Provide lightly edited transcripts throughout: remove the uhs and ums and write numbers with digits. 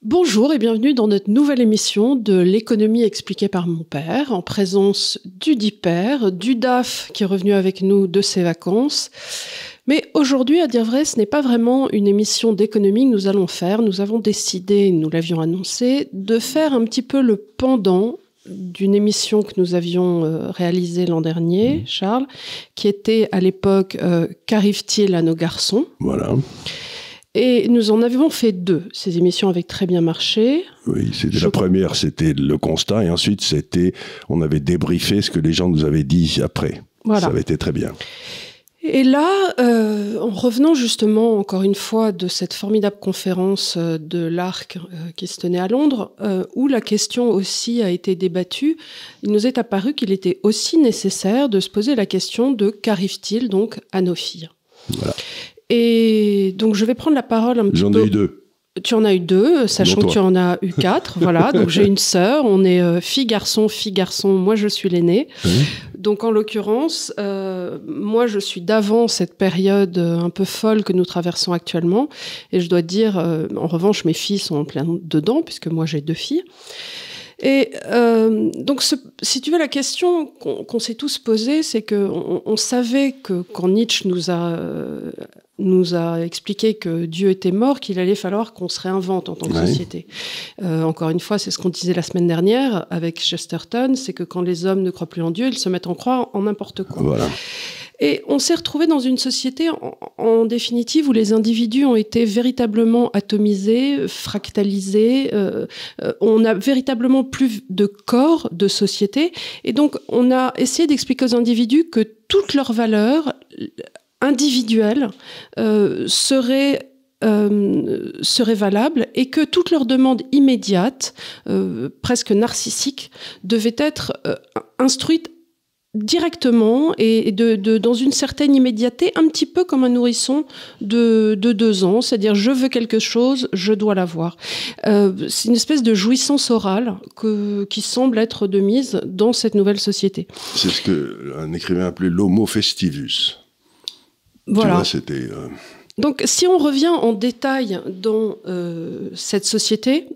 Bonjour et bienvenue dans notre nouvelle émission de l'économie expliquée par mon père, en présence du DIPER, du DAF qui est revenu avec nous de ses vacances. Mais aujourd'hui, à dire vrai, ce n'est pas vraiment une émission d'économie que nous allons faire. Nous avons décidé, nous l'avions annoncé, de faire un petit peu le pendant d'une émission que nous avions réalisée l'an dernier, Charles, qui était à l'époque « Qu'arrive-t-il à nos garçons ?» Voilà. Et nous en avons fait deux. Ces émissions avaient très bien marché. Oui, la première, c'était le constat, et ensuite, on avait débriefé ce que les gens nous avaient dit après. Voilà. Ça avait été très bien. Et là, en revenant justement, encore une fois, de cette formidable conférence de l'ARC qui se tenait à Londres, où la question aussi a été débattue, il nous est apparu qu'il était aussi nécessaire de se poser la question de qu'arrive-t-il donc à nos filles ? Voilà. Et donc, je vais prendre la parole un petit peu. J'en ai eu deux. Tu en as eu deux, sachant que tu en as eu quatre. Voilà, donc j'ai une sœur, on est fille-garçon, moi je suis l'aînée. Donc en l'occurrence, moi je suis d'avant cette période un peu folle que nous traversons actuellement. Et je dois dire, en revanche, mes filles sont en plein dedans, puisque moi j'ai deux filles. Et donc, si tu veux, la question qu'on s'est tous posée, c'est qu'on savait que quand Nietzsche nous a expliqué que Dieu était mort, qu'il allait falloir qu'on se réinvente en tant que société. Encore une fois, c'est ce qu'on disait la semaine dernière avec Chesterton, c'est que quand les hommes ne croient plus en Dieu, ils se mettent en croire en n'importe quoi. Voilà. Et on s'est retrouvé dans une société, en définitive, où les individus ont été véritablement atomisés, fractalisés. On n'a véritablement plus de corps de société. Et donc, on a essayé d'expliquer aux individus que toutes leurs valeurs individuelles seraient valables et que toutes leurs demandes immédiates, presque narcissiques, devaient être instruites directement et dans une certaine immédiateté, un petit peu comme un nourrisson de 2 ans, c'est-à-dire je veux quelque chose, je dois l'avoir. C'est une espèce de jouissance orale qui semble être de mise dans cette nouvelle société. C'est ce qu'un écrivain appelait l'homo festivus. Voilà. Tu vois, c'était... Donc si on revient en détail dans cette société,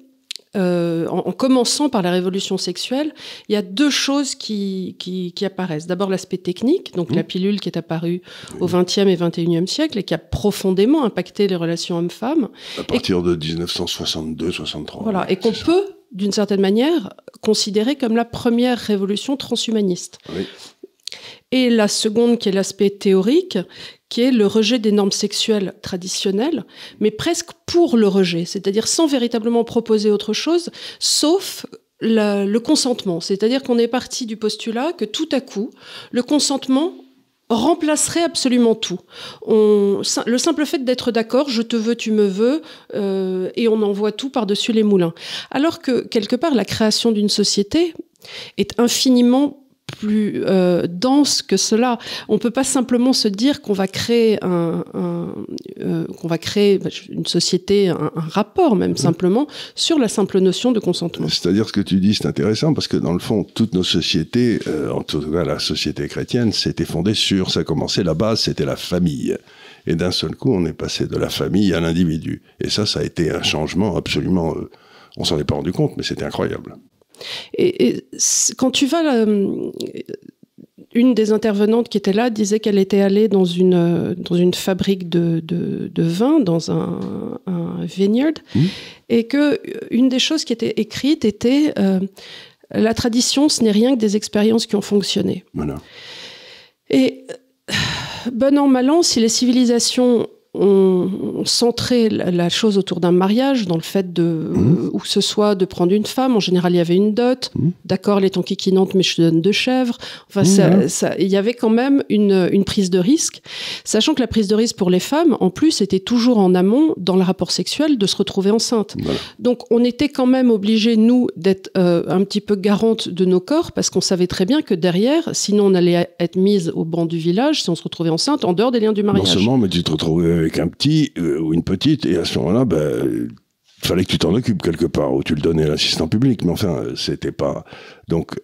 en commençant par la révolution sexuelle, il y a 2 choses qui apparaissent. D'abord l'aspect technique, donc la pilule qui est apparue au XXe et XXIe siècle et qui a profondément impacté les relations hommes-femmes. À partir de 1962-63. Voilà, et qu'on peut, d'une certaine manière, considérer comme la première révolution transhumaniste. Oui. Et la seconde, qui est l'aspect théorique, qui est le rejet des normes sexuelles traditionnelles, mais presque pour le rejet, c'est-à-dire sans véritablement proposer autre chose, sauf le consentement. C'est-à-dire qu'on est parti du postulat que tout à coup, le consentement remplacerait absolument tout. Le simple fait d'être d'accord, je te veux, tu me veux, et on envoie tout par-dessus les moulins. Alors que, quelque part, la création d'une société est infiniment plus dense que cela. On peut pas simplement se dire qu'on va créer une société, un rapport même simplement sur la simple notion de consentement. C'est-à-dire ce que tu dis, c'est intéressant parce que dans le fond, toutes nos sociétés, en tout cas la société chrétienne, s'était fondée sur, ça a commencé, la base, c'était la famille. Et d'un seul coup, on est passé de la famille à l'individu. Et ça a été un changement absolument... on s'en est pas rendu compte, mais c'était incroyable. Et quand tu vas... une des intervenantes qui était là disait qu'elle était allée dans une fabrique de vin, dans un vineyard, et qu'une des choses qui était écrite était la tradition, ce n'est rien que des expériences qui ont fonctionné. Voilà. Et bon an, mal an, si les civilisations ont centré la chose autour d'un mariage, dans le fait ou que ce soit de prendre une femme, en général il y avait une dot, d'accord, elle est enquiquinante mais je te donne 2 chèvres, enfin il y avait quand même une prise de risque, sachant que la prise de risque pour les femmes, en plus, était toujours en amont dans le rapport sexuel de se retrouver enceinte. Voilà. Donc on était quand même obligés, nous, d'être un petit peu garantes de nos corps, parce qu'on savait très bien que derrière, sinon on allait être mise au banc du village si on se retrouvait enceinte en dehors des liens du mariage. Non seulement, mais tu te retrouvais avec un petit ou une petite, et à ce moment-là, il fallait que tu t'en occupes quelque part, ou tu le donnais à l'assistant public, mais enfin, c'était pas... Donc,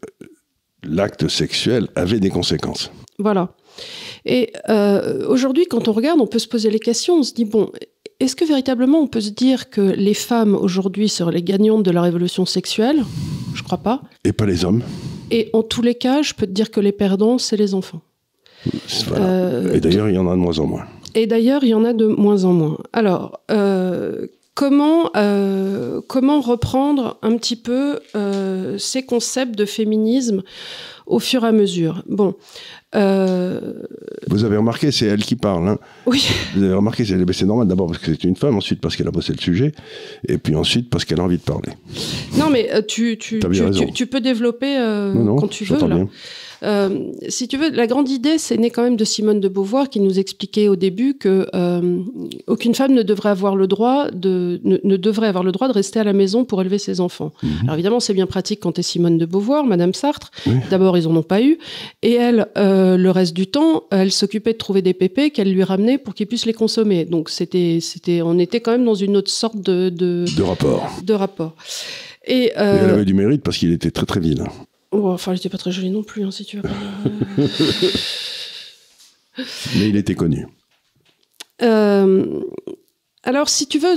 l'acte sexuel avait des conséquences. Voilà. Et aujourd'hui, quand on regarde, on peut se poser les questions, on se dit, bon, est-ce que véritablement on peut se dire que les femmes aujourd'hui seraient les gagnantes de la révolution sexuelle? Je crois pas. Et pas les hommes. Et en tous les cas, je peux te dire que les perdants, c'est les enfants. Voilà. Et d'ailleurs, il y en a de moins en moins. Alors, comment reprendre un petit peu ces concepts de féminisme au fur et à mesure? Bon. Vous avez remarqué, c'est elle qui parle. Hein. Oui. Vous avez remarqué, c'est normal d'abord parce que c'est une femme, ensuite parce qu'elle a bossé le sujet, et puis ensuite parce qu'elle a envie de parler. Non, mais tu peux développer quand tu veux. Là. Si tu veux, la grande idée, c'est né quand même de Simone de Beauvoir qui nous expliquait au début que aucune femme ne devrait avoir le droit de rester à la maison pour élever ses enfants. Alors évidemment, c'est bien pratique quand t'es Simone de Beauvoir, Madame Sartre. Oui. D'abord, ils en ont pas eu. Et elle, le reste du temps, elle s'occupait de trouver des pépés qu'elle lui ramenait pour qu'il puisse les consommer. Donc on était quand même dans une autre sorte de rapport. Et elle avait du mérite parce qu'il était très très vilain. Oh, enfin, il n'était pas très joli non plus, hein, si tu veux. Mais il était connu. Alors, si tu veux,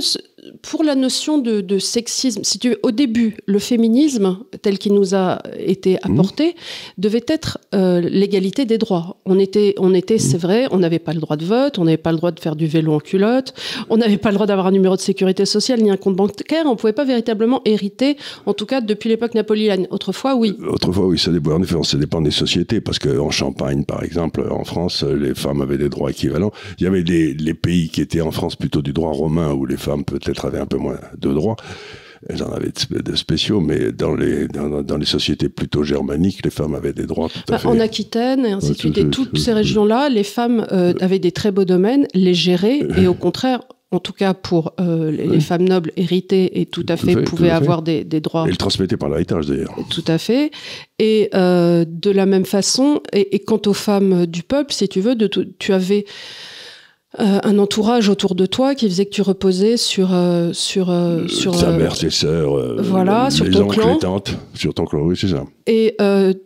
pour la notion de sexisme, si tu veux, au début, le féminisme, tel qu'il nous a été apporté, devait être l'égalité des droits. On était, c'est vrai, on n'avait pas le droit de vote, on n'avait pas le droit de faire du vélo en culotte, on n'avait pas le droit d'avoir un numéro de sécurité sociale ni un compte bancaire, on ne pouvait pas véritablement hériter, en tout cas depuis l'époque napoléonienne. Autrefois, oui. Ça dépend, en effet, ça dépend des sociétés, parce qu'en Champagne, par exemple, en France, les femmes avaient des droits équivalents. Il y avait les pays qui étaient en France plutôt du droit romain, où les femmes peut-être avaient un peu moins de droits. Elles en avaient de spéciaux, mais dans les sociétés plutôt germaniques, les femmes avaient des droits tout à fait. En Aquitaine, et ainsi de suite. Et toutes ces régions-là, les femmes avaient des très beaux domaines, les géraient, et au contraire, en tout cas pour les femmes nobles héritées et tout à fait pouvaient avoir des droits. Et le transmettaient par l'héritage d'ailleurs. Tout à fait. Et de la même façon, et quant aux femmes du peuple, si tu veux, tu avais un entourage autour de toi qui faisait que tu reposais sur ta mère, tes sœurs, voilà, sur les ton oncles, clan. les tantes, sur ton clan, oui, c'est ça. Et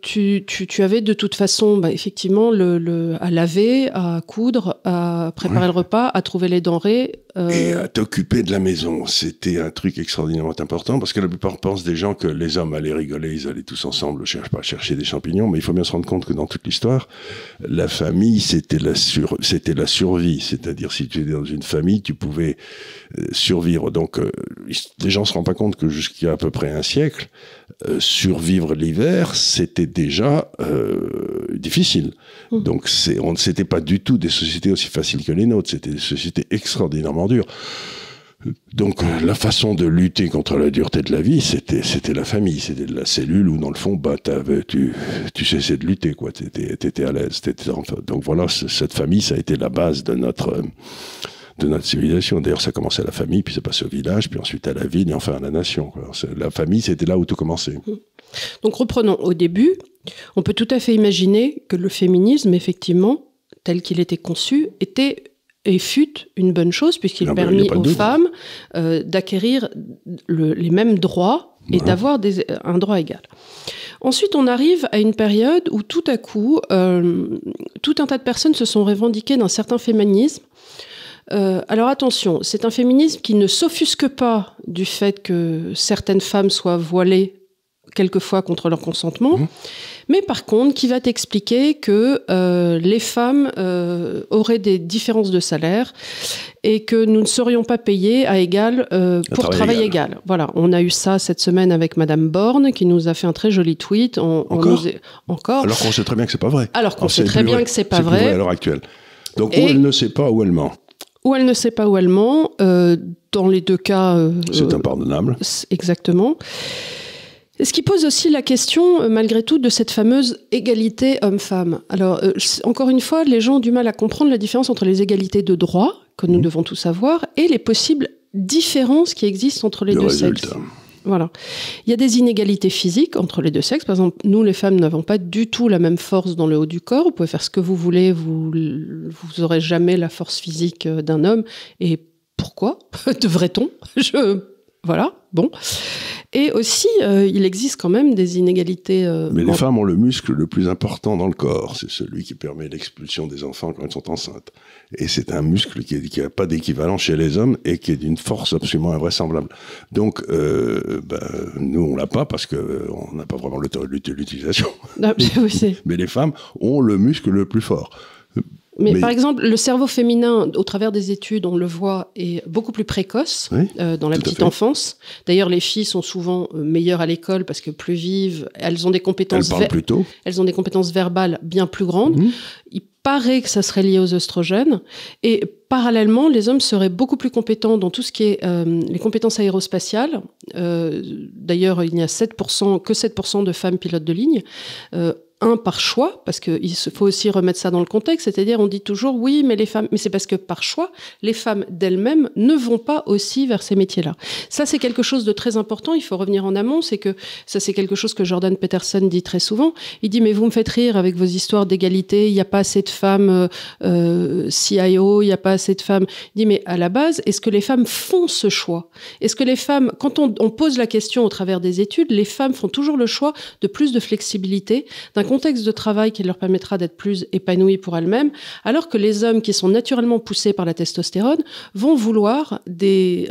tu avais de toute façon, effectivement, à laver, à coudre, à préparer le repas, à trouver les denrées. Et à t'occuper de la maison. C'était un truc extraordinairement important, parce que la plupart pensent des gens que les hommes allaient rigoler, ils allaient tous ensemble, chercher des champignons, mais il faut bien se rendre compte que dans toute l'histoire, la famille, c'était la survie. C'est-à-dire, si tu étais dans une famille, tu pouvais survivre. Donc, les gens se rendent pas compte que jusqu'à à peu près un siècle, survivre l'hiver, c'était déjà difficile. Donc, c'était pas du tout des sociétés aussi faciles que les nôtres. C'était des sociétés extraordinairement dures. Donc, la façon de lutter contre la dureté de la vie, c'était la famille. C'était de la cellule où, dans le fond, tu cessais de lutter, quoi. T'étais à l'aise. Donc, voilà, cette famille, ça a été la base de notre civilisation. D'ailleurs, ça commençait à la famille, puis ça passait au village, puis ensuite à la ville, et enfin à la nation. La famille, c'était là où tout commençait. Donc, reprenons au début. On peut tout à fait imaginer que le féminisme, effectivement, tel qu'il était conçu, était et fut une bonne chose, puisqu'il permit aux femmes d'acquérir les mêmes droits et d'avoir un droit égal. Ensuite, on arrive à une période où tout à coup, tout un tas de personnes se sont revendiquées d'un certain féminisme. Alors attention, c'est un féminisme qui ne s'offusque pas du fait que certaines femmes soient voilées quelquefois contre leur consentement, mais par contre qui va t'expliquer que les femmes auraient des différences de salaire et que nous ne serions pas payées à égal pour travail égal. Voilà, on a eu ça cette semaine avec Madame Borne qui nous a fait un très joli tweet. Encore. Alors qu'on sait très bien que c'est pas vrai. Alors qu'on sait très bien que c'est pas vrai. C'est plus vrai à l'heure actuelle. Donc où elle ne sait pas, où elle ment. Ou elle ne sait pas où elle ment. Dans les deux cas... c'est impardonnable. Exactement. Ce qui pose aussi la question, malgré tout, de cette fameuse égalité homme-femme. Alors, encore une fois, les gens ont du mal à comprendre la différence entre les égalités de droit, que nous devons tous avoir, et les possibles différences qui existent entre les deux sexes. Voilà. Il y a des inégalités physiques entre les deux sexes. Par exemple, nous, les femmes, n'avons pas du tout la même force dans le haut du corps. Vous pouvez faire ce que vous voulez, vous n'aurez jamais la force physique d'un homme. Et pourquoi devrait-on ? Voilà, bon. Et aussi, il existe quand même des inégalités. Mais les femmes ont le muscle le plus important dans le corps. C'est celui qui permet l'expulsion des enfants quand elles sont enceintes. Et c'est un muscle qui n'a pas d'équivalent chez les hommes et qui est d'une force absolument invraisemblable. Donc, nous, on l'a pas parce qu'on n'a pas vraiment l'utilisation. Mais les femmes ont le muscle le plus fort. Mais par exemple, le cerveau féminin, au travers des études, on le voit, est beaucoup plus précoce dans la petite enfance. D'ailleurs, les filles sont souvent meilleures à l'école parce que plus vives, elles ont des compétences. Elles parlent plus tôt. Elles ont des compétences verbales bien plus grandes. Il paraît que ça serait lié aux œstrogènes. Et parallèlement, les hommes seraient beaucoup plus compétents dans tout ce qui est les compétences aérospatiales. D'ailleurs, il n'y a que 7% de femmes pilotes de ligne. Par choix, parce qu'il faut aussi remettre ça dans le contexte, c'est-à-dire on dit toujours oui, mais les femmes, mais c'est parce que par choix, les femmes d'elles-mêmes ne vont pas aussi vers ces métiers-là. Ça, c'est quelque chose de très important, il faut revenir en amont, c'est quelque chose que Jordan Peterson dit très souvent. Il dit, mais vous me faites rire avec vos histoires d'égalité, il n'y a pas assez de femmes CIO, il n'y a pas assez de femmes. Il dit, mais à la base, est-ce que les femmes font ce choix? Est-ce que les femmes, quand on pose la question au travers des études, les femmes font toujours le choix de plus de flexibilité, d'un contexte de travail qui leur permettra d'être plus épanouies pour elles-mêmes, alors que les hommes qui sont naturellement poussés par la testostérone vont vouloir des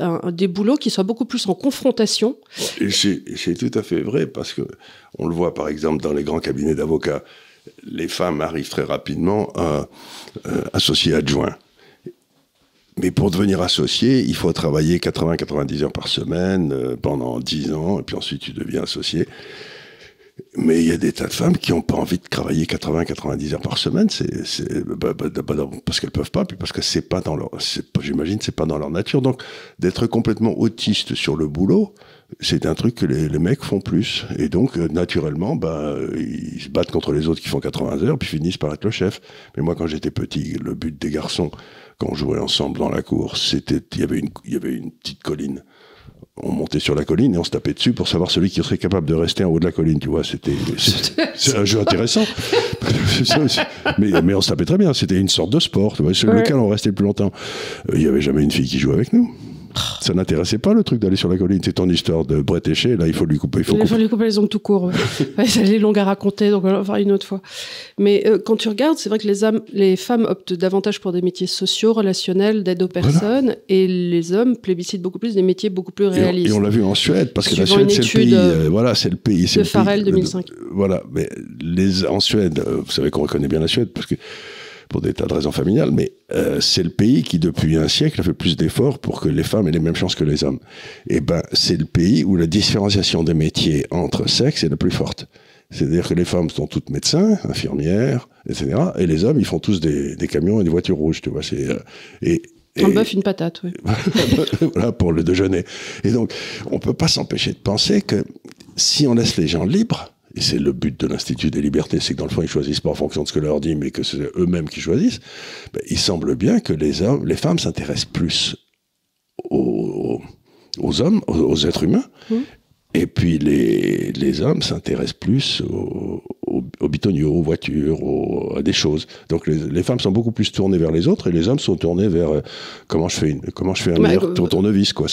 boulots qui soient beaucoup plus en confrontation. Et c'est tout à fait vrai, parce que on le voit par exemple dans les grands cabinets d'avocats, les femmes arrivent très rapidement à associer adjoint. Mais pour devenir associé, il faut travailler 80-90 heures par semaine pendant 10 ans, et puis ensuite tu deviens associé. Mais il y a des tas de femmes qui n'ont pas envie de travailler 80-90 heures par semaine, parce qu'elles peuvent pas, puis parce que j'imagine, c'est pas dans leur nature. Donc, d'être complètement autiste sur le boulot, c'est un truc que les mecs font plus. Et donc, naturellement, ils se battent contre les autres qui font 80 heures, puis finissent par être le chef. Mais moi, quand j'étais petit, le but des garçons, quand on jouait ensemble dans la cour, il y avait une petite colline. On montait sur la colline et on se tapait dessus pour savoir celui qui serait capable de rester en haut de la colline, tu vois. C'est un jeu intéressant. mais on se tapait très bien. C'était une sorte de sport, tu vois, sur lequel on restait le plus longtemps. Il n'y avait jamais une fille qui jouait avec nous. Ça n'intéressait pas le truc d'aller sur la colline. C'est ton histoire de Brett Éché, là, il faut lui couper. Il faut lui couper les ongles tout court. Elle est longue à raconter, donc on va voir une autre fois. Mais quand tu regardes, c'est vrai que les femmes optent davantage pour des métiers sociaux, relationnels, d'aide aux personnes, et les hommes plébiscitent beaucoup plus des métiers beaucoup plus réalistes. Et on l'a vu en Suède, parce que la Suède, c'est le pays. C'est le pays. De Farrell, 2005. Voilà, mais en Suède, vous savez qu'on reconnaît bien la Suède, parce que pour des tas de raisons familiales, mais c'est le pays qui, depuis un siècle, a fait plus d'efforts pour que les femmes aient les mêmes chances que les hommes. Et c'est le pays où la différenciation des métiers entre sexes est la plus forte. C'est-à-dire que les femmes sont toutes médecins, infirmières, etc. Et les hommes, ils font tous des camions et des voitures rouges, tu vois. Un bœuf, une patate, oui. Voilà, pour le déjeuner. Et donc, on peut pas s'empêcher de penser que si on laisse les gens libres, et c'est le but de l'Institut des libertés, c'est que dans le fond, ils choisissent pas en fonction de ce que leur dit, mais que c'est eux-mêmes qui choisissent, il semble bien que les femmes s'intéressent plus aux hommes, aux êtres humains, et puis les hommes s'intéressent plus aux bitoniaux, aux voitures, à des choses. Donc les femmes sont beaucoup plus tournées vers les autres, et les hommes sont tournés vers comment je fais un meilleur tournevis, quoi.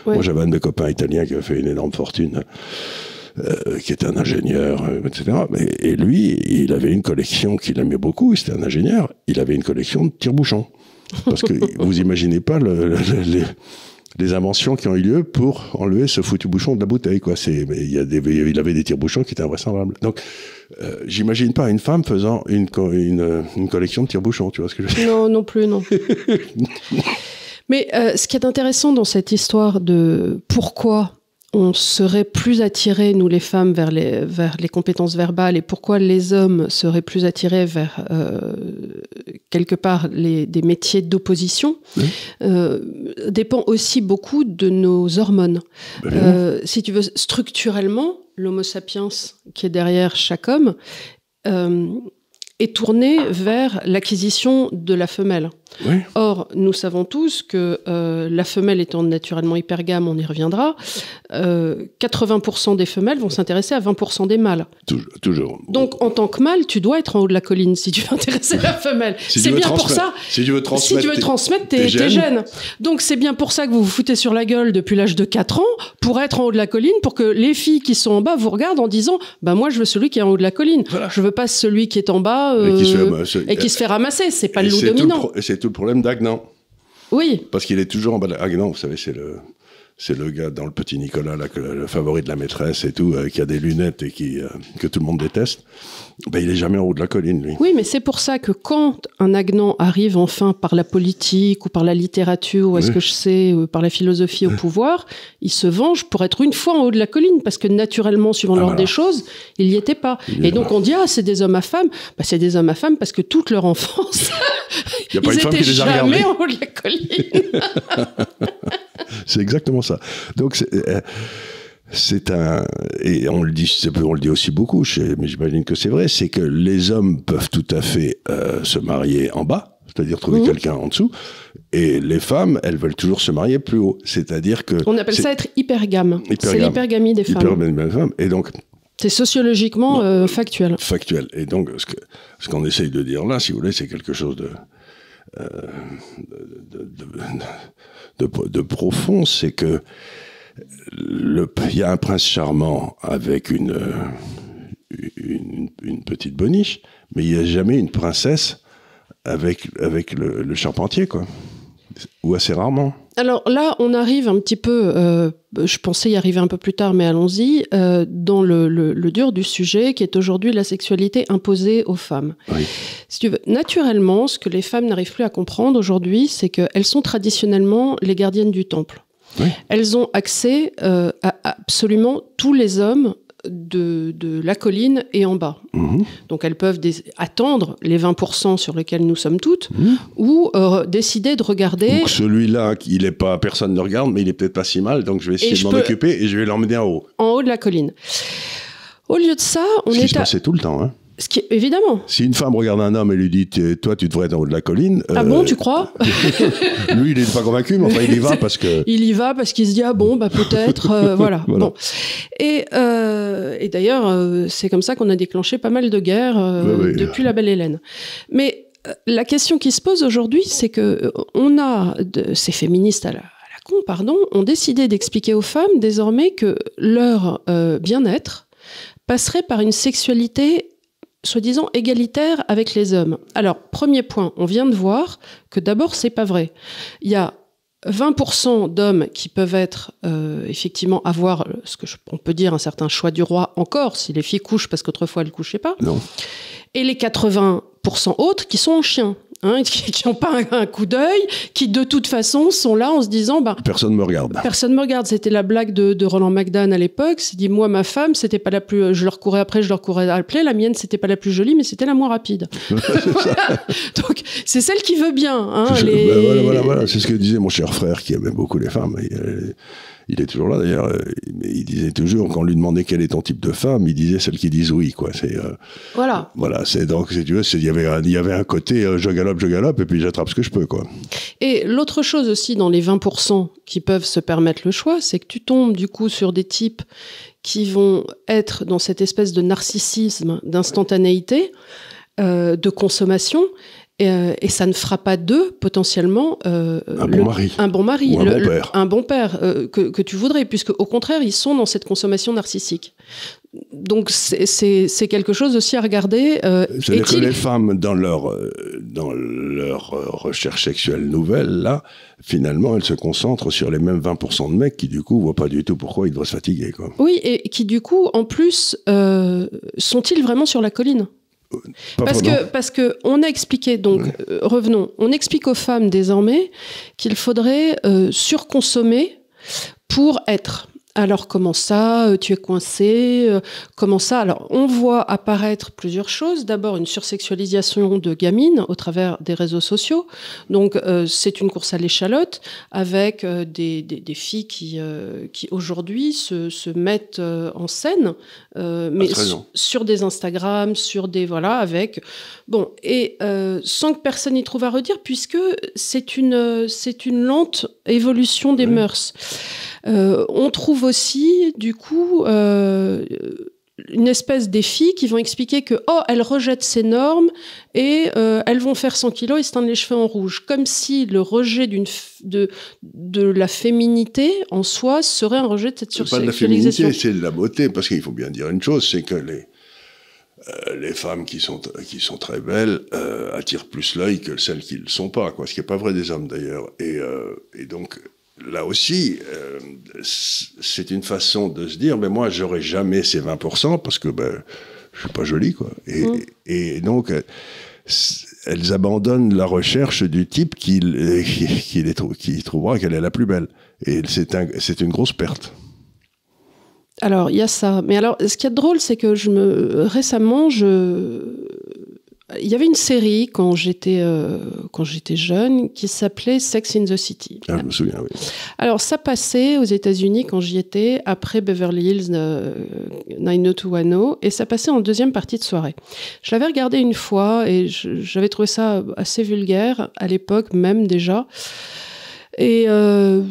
Moi, j'avais un de mes copains italiens qui avait fait une énorme fortune, qui était un ingénieur, etc. Et lui, il avait une collection qu'il aimait beaucoup, c'était un ingénieur, il avait une collection de tire-bouchons. Parce que vous imaginez pas les inventions qui ont eu lieu pour enlever ce foutu bouchon de la bouteille, quoi. Il avait des tire-bouchons qui étaient invraisemblables. Donc, j'imagine pas une femme faisant une collection de tire-bouchons, tu vois ce que je veux dire? Non plus, non. Mais ce qui est intéressant dans cette histoire de pourquoi on serait plus attirés, nous les femmes, vers les compétences verbales, et pourquoi les hommes seraient plus attirés vers, quelque part, des métiers d'opposition, dépend aussi beaucoup de nos hormones. Si tu veux, structurellement, l'homo sapiens qui est derrière chaque homme est tourné vers l'acquisition de la femelle. Oui. Or, nous savons tous que la femelle étant naturellement hypergame, on y reviendra, 80% des femelles vont s'intéresser à 20% des mâles. Toujours. Donc, en tant que mâle, tu dois être en haut de la colline si tu veux intéresser la femelle. C'est bien pour ça. Si tu veux transmettre tes gènes. Donc, c'est bien pour ça que vous vous foutez sur la gueule depuis l'âge de 4 ans, pour être en haut de la colline, pour que les filles qui sont en bas vous regardent en disant « Bah moi, je veux celui qui est en haut de la colline. Voilà. Je veux pas celui qui est en bas et qui se fait ramasser. C'est pas le loup dominant. » C'est tout le problème d'Agnan. Oui. Parce qu'il est toujours en bas de Agnan, vous savez, c'est le gars dans le Petit Nicolas, là, le favori de la maîtresse et tout, qui a des lunettes et que tout le monde déteste. Ben, il est jamais en haut de la colline, lui. Oui, mais c'est pour ça que quand un Agnan arrive enfin par la politique ou par la littérature, ou est-ce que je sais, par la philosophie au pouvoir, il se venge pour être une fois en haut de la colline, parce que naturellement, suivant l'ordre des choses, il n'y était pas. Et donc on dit, c'est des hommes à femmes. Ben, c'est des hommes à femmes parce que toute leur enfance, ils n'étaient jamais en haut de la colline. C'est exactement ça. Donc, et on le dit aussi beaucoup, mais j'imagine que c'est vrai, c'est que les hommes peuvent tout à fait se marier en bas, c'est-à-dire trouver quelqu'un en dessous, et les femmes, elles veulent toujours se marier plus haut, c'est-à-dire que... On appelle ça être hypergame. C'est l'hypergamie des femmes. Hypergamie des femmes, et donc... C'est sociologiquement factuel. Factuel. Et donc, ce qu'on essaye de dire là, si vous voulez, c'est quelque chose de profond, c'est que il y a un prince charmant avec une petite boniche, mais il n'y a jamais une princesse avec le charpentier, quoi. Ou assez rarement. Alors là, on arrive un petit peu, je pensais y arriver un peu plus tard, mais allons-y, dans le dur du sujet, qui est aujourd'hui la sexualité imposée aux femmes. Oui. Si tu veux, naturellement, ce que les femmes n'arrivent plus à comprendre aujourd'hui, c'est qu'elles sont traditionnellement les gardiennes du temple. Oui. Elles ont accès à absolument tous les hommes de la colline et en bas. Mmh. Donc elles peuvent attendre les 20% sur lesquels nous sommes toutes, ou décider de regarder... Donc celui-là, personne ne regarde, mais il est peut-être pas si mal, donc je vais essayer de m'en occuper et je vais l'emmener en haut. En haut de la colline. Au lieu de ça, ce qui se passait tout le temps, hein. Évidemment. Si une femme regarde un homme et lui dit « Toi, tu devrais être en haut de la colline... » Ah bon, tu crois? Lui, il n'est pas convaincu, mais enfin, il y va parce que... Il y va parce qu'il se dit « Ah bon, bah peut-être... voilà. » Bon. Et d'ailleurs, c'est comme ça qu'on a déclenché pas mal de guerres depuis la Belle Hélène. Mais la question qui se pose aujourd'hui, c'est que ces féministes à la con, ont décidé d'expliquer aux femmes désormais que leur bien-être passerait par une sexualité soi-disant égalitaire avec les hommes. Alors, premier point, on vient de voir que d'abord, c'est pas vrai. Il y a 20% d'hommes qui peuvent être, effectivement, avoir, on peut dire, un certain choix du roi encore, si les filles couchent, parce qu'autrefois, elles couchaient pas. Non. Et les 80% autres qui sont en chien. Qui n'ont pas un coup d'œil, qui de toute façon sont là en se disant personne me regarde. Personne me regarde. C'était la blague de Roland McDan à l'époque. C'est dit moi ma femme c'était pas la plus. Je leur courais après, la mienne c'était pas la plus jolie, mais c'était la moins rapide. Donc c'est celle qui veut bien. Voilà. C'est ce que disait mon cher frère qui aimait beaucoup les femmes. Il est toujours là d'ailleurs. Il disait toujours, quand on lui demandait quel est ton type de femme, il disait celle qui disent oui, quoi. Voilà. Voilà. C'est donc, si tu veux, il y avait un côté je galope et puis j'attrape ce que je peux, quoi. Et l'autre chose aussi dans les 20% qui peuvent se permettre le choix, c'est que tu tombes du coup sur des types qui vont être dans cette espèce de narcissisme, d'instantanéité, de consommation. Et ça ne fera pas d'eux, potentiellement, un bon mari, un bon père que tu voudrais, puisque au contraire, ils sont dans cette consommation narcissique. Donc c'est quelque chose aussi à regarder. C'est-à-dire que les femmes, dans leur recherche sexuelle nouvelle, là, finalement, elles se concentrent sur les mêmes 20% de mecs qui, du coup, voient pas du tout pourquoi ils doivent se fatiguer, quoi. Oui, et qui, du coup, en plus, sont-ils vraiment sur la colline ? Parce que on a expliqué, donc revenons, on explique aux femmes désormais qu'il faudrait surconsommer pour être. Alors comment ça, tu es coincé, comment ça? Alors on voit apparaître plusieurs choses. D'abord une sursexualisation de gamines au travers des réseaux sociaux. Donc c'est une course à l'échalote avec des filles qui aujourd'hui se mettent en scène, mais sur des Instagram, sur des avec et sans que personne n'y trouve à redire, puisque c'est une lente évolution des mœurs. On trouve aussi, du coup, une espèce des filles qui vont expliquer que elles rejettent ces normes et elles vont faire 100 kilos et se teindre les cheveux en rouge, comme si le rejet de la féminité en soi serait un rejet de cette sursexualisation. C'est pas de la féminité, c'est de la beauté, parce qu'il faut bien dire une chose, c'est que les femmes qui sont très belles attirent plus l'œil que celles qui ne le sont pas, ce qui n'est pas vrai des hommes d'ailleurs. Et donc là aussi, c'est une façon de se dire, mais moi j'aurai jamais ces 20% parce que je suis pas jolie, Et donc elles abandonnent la recherche du type qui trouvera qu'elle est la plus belle. Et c'est une grosse perte. Alors, il y a ça. Mais alors, ce qui est drôle, c'est que récemment, il y avait une série quand j'étais jeune qui s'appelait Sex in the City. Ah, je me souviens, oui. Alors, ça passait aux États-Unis quand j'y étais, après Beverly Hills 90210, et ça passait en deuxième partie de soirée. Je l'avais regardé une fois et j'avais trouvé ça assez vulgaire à l'époque même déjà. Et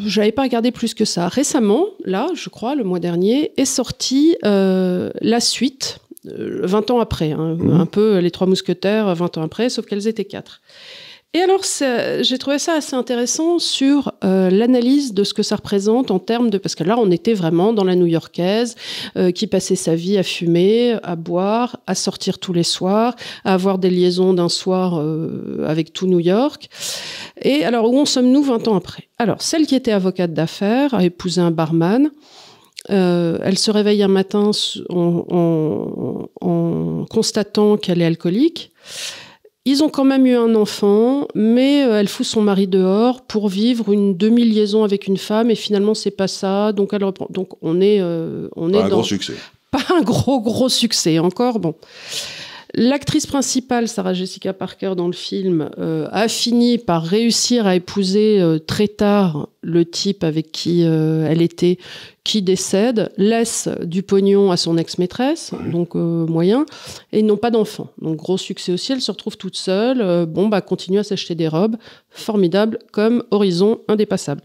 j'avais pas regardé plus que ça. Récemment, là, je crois, le mois dernier, est sortie la suite, 20 ans après, un peu les Trois Mousquetaires, 20 ans après, sauf qu'elles étaient 4. Et alors, j'ai trouvé ça assez intéressant sur l'analyse de ce que ça représente en termes de... Parce que là, on était vraiment dans la New-Yorkaise qui passait sa vie à fumer, à boire, à sortir tous les soirs, à avoir des liaisons d'un soir avec tout New York. Et alors, où en sommes-nous 20 ans après? Alors, celle qui était avocate d'affaires a épousé un barman. Elle se réveille un matin en constatant qu'elle est alcoolique. Ils ont quand même eu un enfant, mais elle fout son mari dehors pour vivre une demi-liaison avec une femme, et finalement c'est pas ça. Donc elle reprend. Donc on est pas un gros succès. Pas un gros succès encore. Bon. L'actrice principale, Sarah Jessica Parker, dans le film, a fini par réussir à épouser très tard le type avec qui elle était, qui décède, laisse du pognon à son ex-maîtresse, donc moyen, et ils n'ont pas d'enfant. Donc gros succès aussi, elle se retrouve toute seule, continue à s'acheter des robes, formidable, comme horizon indépassable.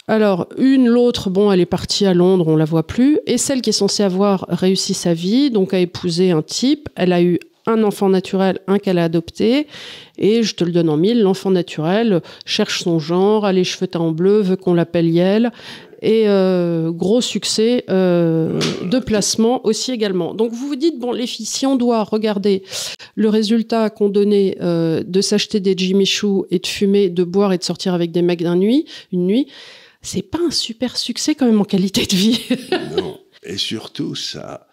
Alors, l'autre, elle est partie à Londres, on la voit plus. Et celle qui est censée avoir réussi sa vie, donc a épousé un type. Elle a eu un enfant naturel, un qu'elle a adopté. Et je te le donne en mille, l'enfant naturel cherche son genre, a les cheveux teints en bleu, veut qu'on l'appelle Yel. Et gros succès de placement aussi également. Donc vous vous dites, les filles, si on doit regarder le résultat qu'on donnait de s'acheter des Jimmy Choo et de fumer, de boire et de sortir avec des mecs une nuit, c'est pas un super succès quand même en qualité de vie. Non. Et surtout, ça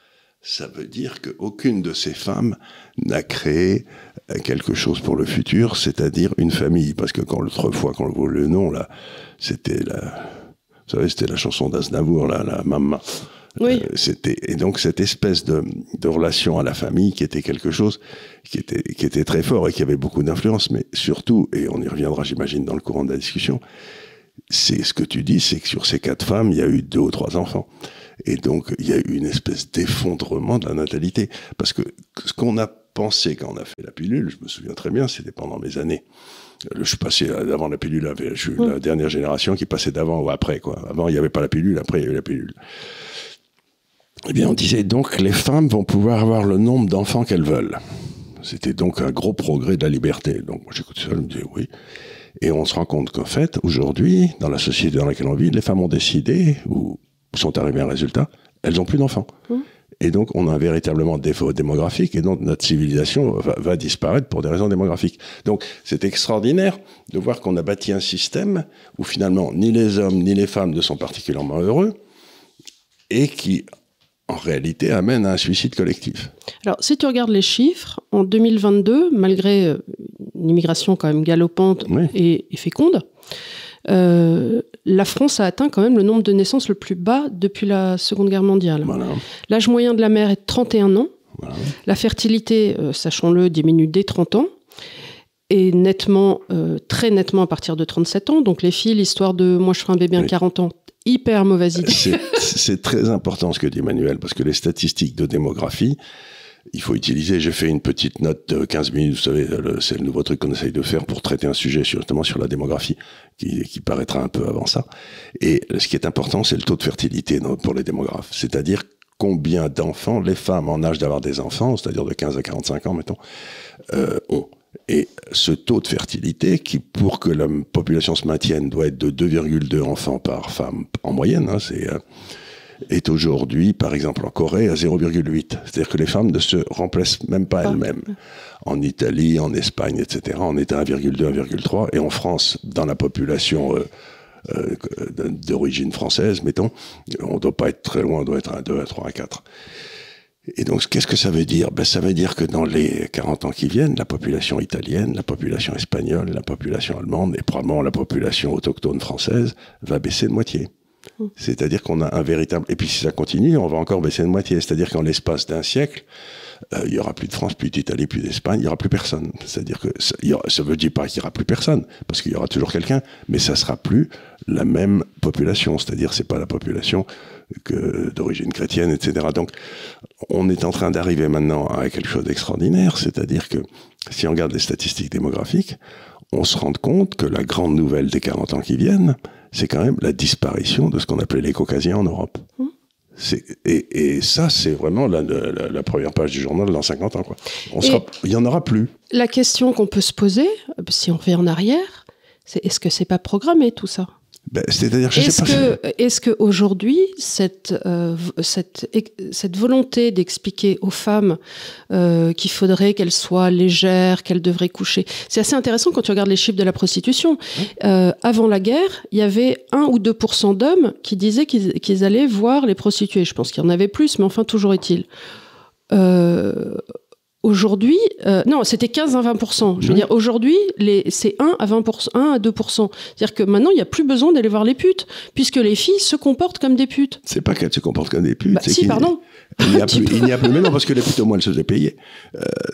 veut dire qu'aucune de ces femmes n'a créé quelque chose pour le futur, c'est-à-dire une famille. Parce que autrefois, quand on voit le nom, là, c'était la chanson d'Aznavour, la Maman. Oui. Et donc cette espèce de relation à la famille qui était quelque chose qui était très fort et qui avait beaucoup d'influence, mais surtout, et on y reviendra, j'imagine, dans le courant de la discussion, c'est ce que tu dis, c'est que sur ces 4 femmes, il y a eu 2 ou 3 enfants. Et donc, il y a eu une espèce d'effondrement de la natalité. Parce que ce qu'on a pensé quand on a fait la pilule, je me souviens très bien, c'était pendant mes années. Je suis passé avant la pilule, je suis la dernière génération qui passait d'avant ou après, Avant, il n'y avait pas la pilule, après, il y a eu la pilule. Eh bien, on disait donc les femmes vont pouvoir avoir le nombre d'enfants qu'elles veulent. C'était donc un gros progrès de la liberté. Donc, moi, j'écoute ça, je me disais oui. Et on se rend compte qu'en fait, aujourd'hui, dans la société dans laquelle on vit, les femmes ont décidé, ou sont arrivées à un résultat, elles n'ont plus d'enfants. Et donc, on a un véritablement défaut démographique, et donc notre civilisation va disparaître pour des raisons démographiques. Donc, c'est extraordinaire de voir qu'on a bâti un système où finalement, ni les hommes ni les femmes ne sont particulièrement heureux, et qui, en réalité, amène à un suicide collectif. Alors, si tu regardes les chiffres, en 2022, malgré une immigration quand même galopante et féconde, la France a atteint quand même le nombre de naissances le plus bas depuis la Seconde Guerre mondiale. Voilà. L'âge moyen de la mère est de 31 ans. Voilà. La fertilité, sachons-le, diminue dès 30 ans. Et nettement, très nettement à partir de 37 ans. Donc les filles, l'histoire de « moi je ferai un bébé à 40 ans », hyper mauvaise idée. C'est très important ce que dit Manuel, parce que les statistiques de démographie, il faut utiliser, j'ai fait une petite note de 15 minutes, vous savez, c'est le nouveau truc qu'on essaye de faire pour traiter un sujet justement sur la démographie, qui paraîtra un peu avant ça. Et ce qui est important, c'est le taux de fertilité pour les démographes. C'est-à-dire combien d'enfants les femmes en âge d'avoir des enfants, c'est-à-dire de 15 à 45 ans, mettons, ont. Et ce taux de fertilité, qui pour que la population se maintienne, doit être de 2,2 enfants par femme en moyenne, hein, est aujourd'hui, par exemple en Corée, à 0,8. C'est-à-dire que les femmes ne se remplacent même pas elles-mêmes. En Italie, en Espagne, etc., on est à 1,2, 1,3. Et en France, dans la population d'origine française, mettons, on ne doit pas être très loin, on doit être à 2, à 3, à 4. Et donc, qu'est-ce que ça veut dire? Ça veut dire que dans les 40 ans qui viennent, la population italienne, la population espagnole, la population allemande et probablement la population autochtone française va baisser de moitié. C'est-à-dire qu'on a un véritable... Et puis si ça continue, on va encore baisser de moitié. C'est-à-dire qu'en l'espace d'un siècle, il n'y aura plus de France, plus d'Italie, plus d'Espagne, il n'y aura plus personne. C'est-à-dire que ça ne veut dire pas qu'il n'y aura plus personne, parce qu'il y aura toujours quelqu'un, mais ça ne sera plus la même population. C'est-à-dire c'est pas la population d'origine chrétienne, etc. Donc on est en train d'arriver maintenant à quelque chose d'extraordinaire, c'est-à-dire que si on regarde les statistiques démographiques, on se rend compte que la grande nouvelle des 40 ans qui viennent, c'est quand même la disparition de ce qu'on appelait les caucasiens en Europe. Et ça, c'est vraiment la première page du journal dans 50 ans, quoi. Il n'y en aura plus. La question qu'on peut se poser, si on revient en arrière, c'est est-ce que c'est pas programmé tout ça? C'est-à-dire, est-ce qu'aujourd'hui, cette volonté d'expliquer aux femmes qu'il faudrait qu'elles soient légères, qu'elles devraient coucher, c'est assez intéressant quand tu regardes les chiffres de la prostitution. Avant la guerre, il y avait 1 ou 2% d'hommes qui disaient qu'ils allaient voir les prostituées. Je pense qu'il y en avait plus, mais enfin, toujours est-il. Aujourd'hui, non, c'était 15 à 20%. Je veux dire, aujourd'hui, c'est 1 à 20%, 1 à 2%. C'est-à-dire que maintenant, il n'y a plus besoin d'aller voir les putes, puisque les filles se comportent comme des putes. C'est pas qu'elles se comportent comme des putes. Si, pardon. Il n'y a plus, mais non, parce que les putes, au moins, elles se faisaient payer.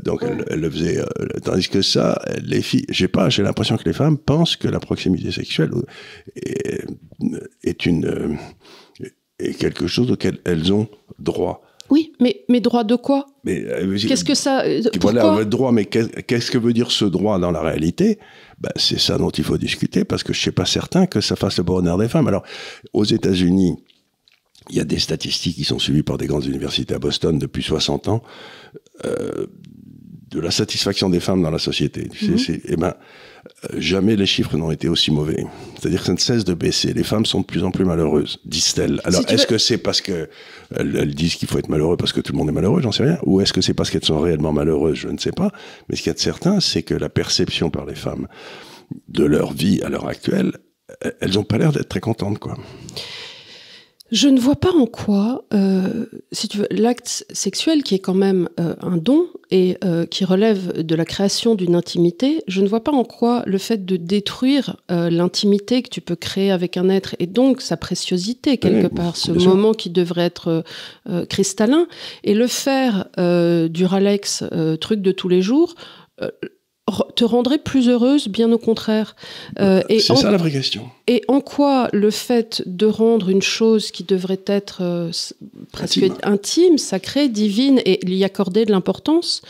Donc, elles le faisaient. Tandis que ça, les filles, j'ai l'impression que les femmes pensent que la proximité sexuelle est quelque chose auquel elles ont droit. Oui, mais droit de quoi? Qu'est-ce que ça... Voilà, on a droit, mais qu'est-ce que veut dire ce droit dans la réalité? C'est ça dont il faut discuter, parce que je ne suis pas certain que ça fasse le bonheur des femmes. Alors, aux États-Unis, il y a des statistiques qui sont suivies par des grandes universités à Boston depuis 60 ans, de la satisfaction des femmes dans la société. Jamais les chiffres n'ont été aussi mauvais. C'est-à-dire que ça ne cesse de baisser. Les femmes sont de plus en plus malheureuses, disent-elles. Alors, est-ce que c'est parce qu'elles disent qu'il faut être malheureux parce que tout le monde est malheureux, j'en sais rien, ou est-ce que c'est parce qu'elles sont réellement malheureuses, je ne sais pas. Mais ce qu'il y a de certain, c'est que la perception par les femmes de leur vie à l'heure actuelle, elles n'ont pas l'air d'être très contentes, quoi. Je ne vois pas en quoi, si tu veux, l'acte sexuel, qui est quand même un don et qui relève de la création d'une intimité, je ne vois pas en quoi le fait de détruire l'intimité que tu peux créer avec un être, et donc sa préciosité quelque part, ce moment qui devrait être cristallin, et le faire du Ralex, truc de tous les jours, te rendrait plus heureuse, bien au contraire. C'est ça la vraie question. Et en quoi le fait de rendre une chose qui devrait être presque intime, sacrée, divine, et y accorder de l'importance,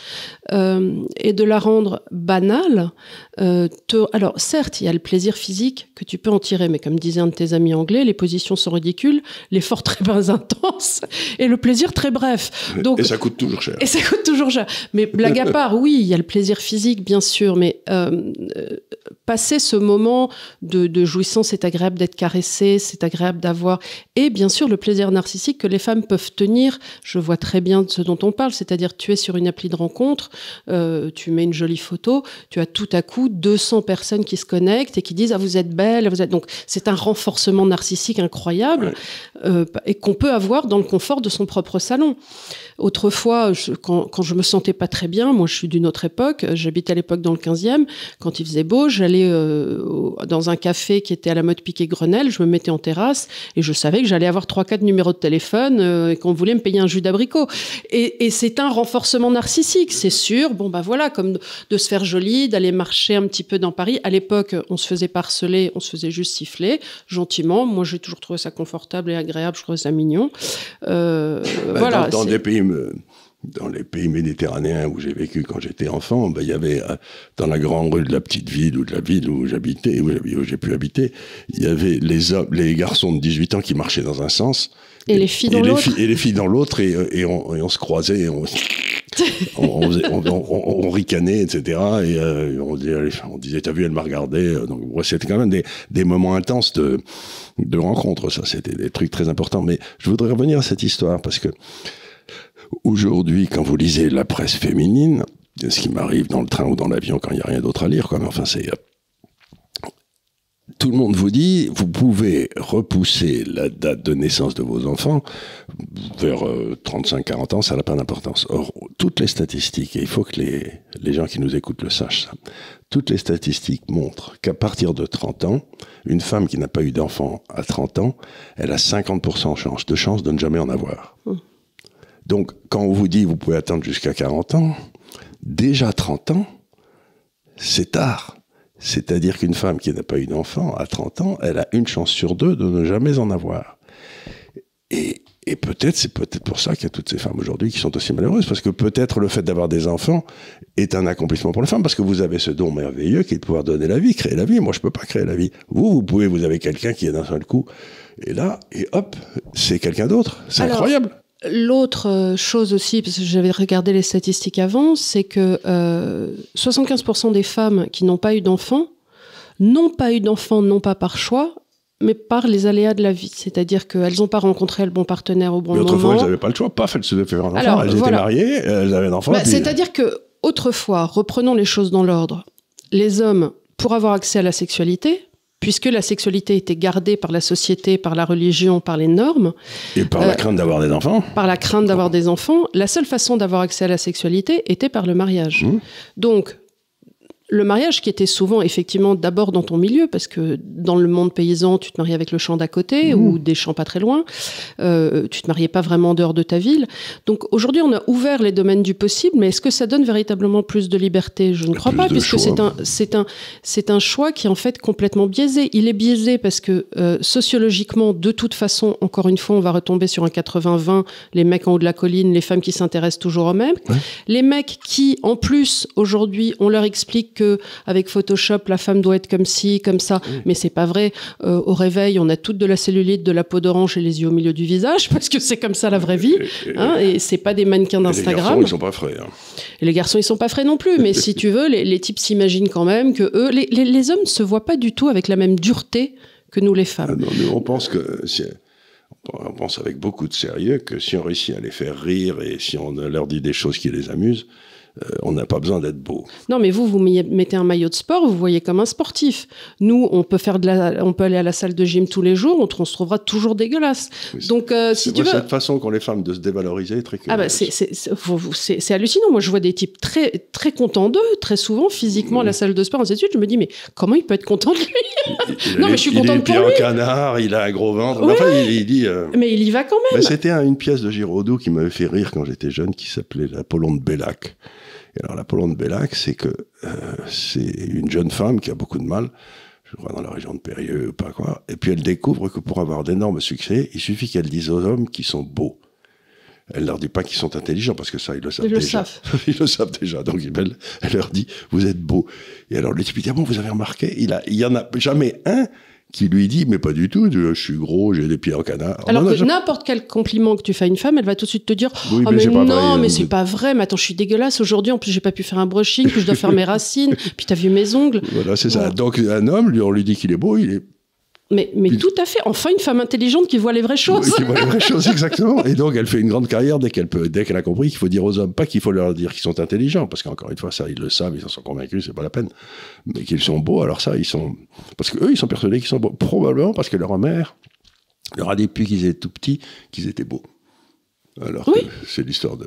et de la rendre banale, alors certes, il y a le plaisir physique que tu peux en tirer, mais comme disait un de tes amis anglais, les positions sont ridicules, l'effort très intense, et le plaisir très bref. Donc, et ça coûte toujours cher. Mais blague à part, oui, il y a le plaisir physique, bien sûr, mais passer ce moment de jouissance, c'est agréable d'être caressé, c'est agréable d'avoir... Et bien sûr, le plaisir narcissique que les femmes peuvent tenir, je vois très bien de ce dont on parle, c'est-à-dire tu es sur une appli de rencontre, tu mets une jolie photo, tu as tout à coup 200 personnes qui se connectent et qui disent « Ah, vous êtes belle, vous êtes... » Donc, c'est un renforcement narcissique incroyable et qu'on peut avoir dans le confort de son propre salon. Autrefois, quand je me sentais pas très bien, moi je suis d'une autre époque, j'habitais à l'époque dans le 15e, quand il faisait beau, j'allais dans un café qui était à la mode Piquet-Grenelle, je me mettais en terrasse et je savais que j'allais avoir 3-4 numéros de téléphone et qu'on voulait me payer un jus d'abricot. Et c'est un renforcement narcissique, c'est sûr. Bon, bah voilà, comme de se faire jolie, d'aller marcher un petit peu dans Paris. À l'époque, on se faisait pas harceler, on se faisait juste siffler, gentiment. Moi, j'ai toujours trouvé ça confortable et agréable, je trouvais ça mignon. Voilà. Dans les pays méditerranéens où j'ai vécu quand j'étais enfant, il y avait dans la grande rue de la petite ville ou de la ville où j'habitais, où j'ai pu habiter, il y avait les garçons de 18 ans qui marchaient dans un sens et les filles dans l'autre. Et les filles dans l'autre et on se croisait, on ricanait, etc. Et on disait, t'as vu, elle m'a regardé. Donc c'était quand même des moments intenses de rencontres. Ça, c'était des trucs très importants. Mais je voudrais revenir à cette histoire parce que aujourd'hui, quand vous lisez la presse féminine, ce qui m'arrive dans le train ou dans l'avion quand il n'y a rien d'autre à lire, quoi. Mais enfin, tout le monde vous dit, vous pouvez repousser la date de naissance de vos enfants vers 35-40 ans, ça n'a pas d'importance. Or, toutes les statistiques, et il faut que les gens qui nous écoutent le sachent ça, toutes les statistiques montrent qu'à partir de 30 ans, une femme qui n'a pas eu d'enfant à 30 ans, elle a 50% de chance de ne jamais en avoir. Donc, quand on vous dit vous pouvez attendre jusqu'à 40 ans, déjà 30 ans, c'est tard. C'est-à-dire qu'une femme qui n'a pas eu d'enfant à 30 ans, elle a une chance sur 2 de ne jamais en avoir. Et c'est peut-être pour ça qu'il y a toutes ces femmes aujourd'hui qui sont aussi malheureuses, parce que peut-être le fait d'avoir des enfants est un accomplissement pour la femme, parce que vous avez ce don merveilleux qui est de pouvoir donner la vie, créer la vie. Moi, je peux pas créer la vie. Vous avez quelqu'un qui est d'un seul coup, et là, et hop, c'est quelqu'un d'autre. C'est incroyable. L'autre chose aussi, parce que j'avais regardé les statistiques avant, c'est que 75% des femmes qui n'ont pas eu d'enfants, non pas par choix, mais par les aléas de la vie. C'est-à-dire qu'elles n'ont pas rencontré le bon partenaire au bon moment. Autrefois, elles n'avaient pas le choix, elles se devaient faire un enfant. Alors, elles étaient mariées, elles avaient un enfant. C'est-à-dire qu'autrefois, reprenons les choses dans l'ordre, les hommes, pour avoir accès à la sexualité, puisque la sexualité était gardée par la société, par la religion, par les normes. Et par la crainte d'avoir des enfants. Par la crainte d'avoir des enfants. La seule façon d'avoir accès à la sexualité était par le mariage. Donc, le mariage qui était souvent, effectivement, d'abord dans ton milieu, parce que dans le monde paysan, tu te mariais avec le champ d'à côté, ou des champs pas très loin. Tu te mariais pas vraiment en dehors de ta ville. Donc, aujourd'hui, on a ouvert les domaines du possible, mais est-ce que ça donne véritablement plus de liberté ? Je ne crois pas, puisque c'est un choix qui est en fait complètement biaisé. Il est biaisé parce que, sociologiquement, de toute façon, encore une fois, on va retomber sur un 80-20, les mecs en haut de la colline, les femmes qui s'intéressent toujours aux mêmes. Ouais. Les mecs qui, en plus, aujourd'hui, on leur explique avec Photoshop, la femme doit être comme ci, comme ça, mais c'est pas vrai. Au réveil, on a toutes de la cellulite, de la peau d'orange et les yeux au milieu du visage, parce que c'est comme ça la vraie vie, et c'est pas des mannequins d'Instagram. Les garçons, ils sont pas frais. Et les garçons, ils sont pas frais non plus, mais si tu veux, les types s'imaginent quand même que eux, les hommes se voient pas du tout avec la même dureté que nous les femmes. Non, mais on pense avec beaucoup de sérieux que si on réussit à les faire rire et si on leur dit des choses qui les amusent, on n'a pas besoin d'être beau. Non, mais vous mettez un maillot de sport, vous voyez comme un sportif. Nous, on peut aller à la salle de gym tous les jours, on se trouvera toujours dégueulasse. Oui, donc, si tu veux, cette façon qu'ont les femmes de se dévaloriser est très curieuse. C'est hallucinant. Moi, je vois des types très, très contents d'eux, très souvent, physiquement, à la salle de sport, ainsi de suite. Je me dis, mais comment il peut être content de lui ? Non, mais je suis contente pour lui. Il est pieds en canard, il a un gros ventre. Ouais. Enfin, il dit... Mais il y va quand même. C'était une pièce de Giraudoux qui m'avait fait rire quand j'étais jeune, qui s'appelait l'Apollon de Bellac. Et alors, l'Apollon de Bellac, c'est que c'est une jeune femme qui a beaucoup de mal, je crois dans la région de Périeux ou pas quoi, et puis elle découvre que pour avoir d'énormes succès, il suffit qu'elle dise aux hommes qu'ils sont beaux. Elle leur dit pas qu'ils sont intelligents, parce que ça, ils le savent déjà. Ils le savent déjà. Donc, elle leur dit, vous êtes beaux. Et alors, le type, il dit, ah bon, vous avez remarqué, il y en a jamais un qui lui dit, mais pas du tout, je suis gros, j'ai des pieds en canard. Alors que n'importe quel compliment que tu fais à une femme, elle va tout de suite te dire, oui, oh, mais non, mais c'est pas vrai, mais attends, je suis dégueulasse aujourd'hui, en plus j'ai pas pu faire un brushing, puis je dois faire mes racines, puis t'as vu mes ongles. Voilà, c'est ça. Donc un homme, on lui dit qu'il est beau, il est... Mais tout à fait, enfin une femme intelligente qui voit les vraies choses. Oui, qui voit les vraies choses, exactement. Et donc elle fait une grande carrière dès qu'elle a compris qu'il faut dire aux hommes, pas qu'il faut leur dire qu'ils sont intelligents, parce qu'encore une fois, ça, ils le savent, ils en sont convaincus, c'est pas la peine. Mais qu'ils sont beaux, alors ça, parce qu'eux, ils sont persuadés qu'ils sont beaux. Probablement parce que leur mère leur a dit depuis qu'ils étaient tout petits qu'ils étaient beaux. Alors oui. c'est l'histoire de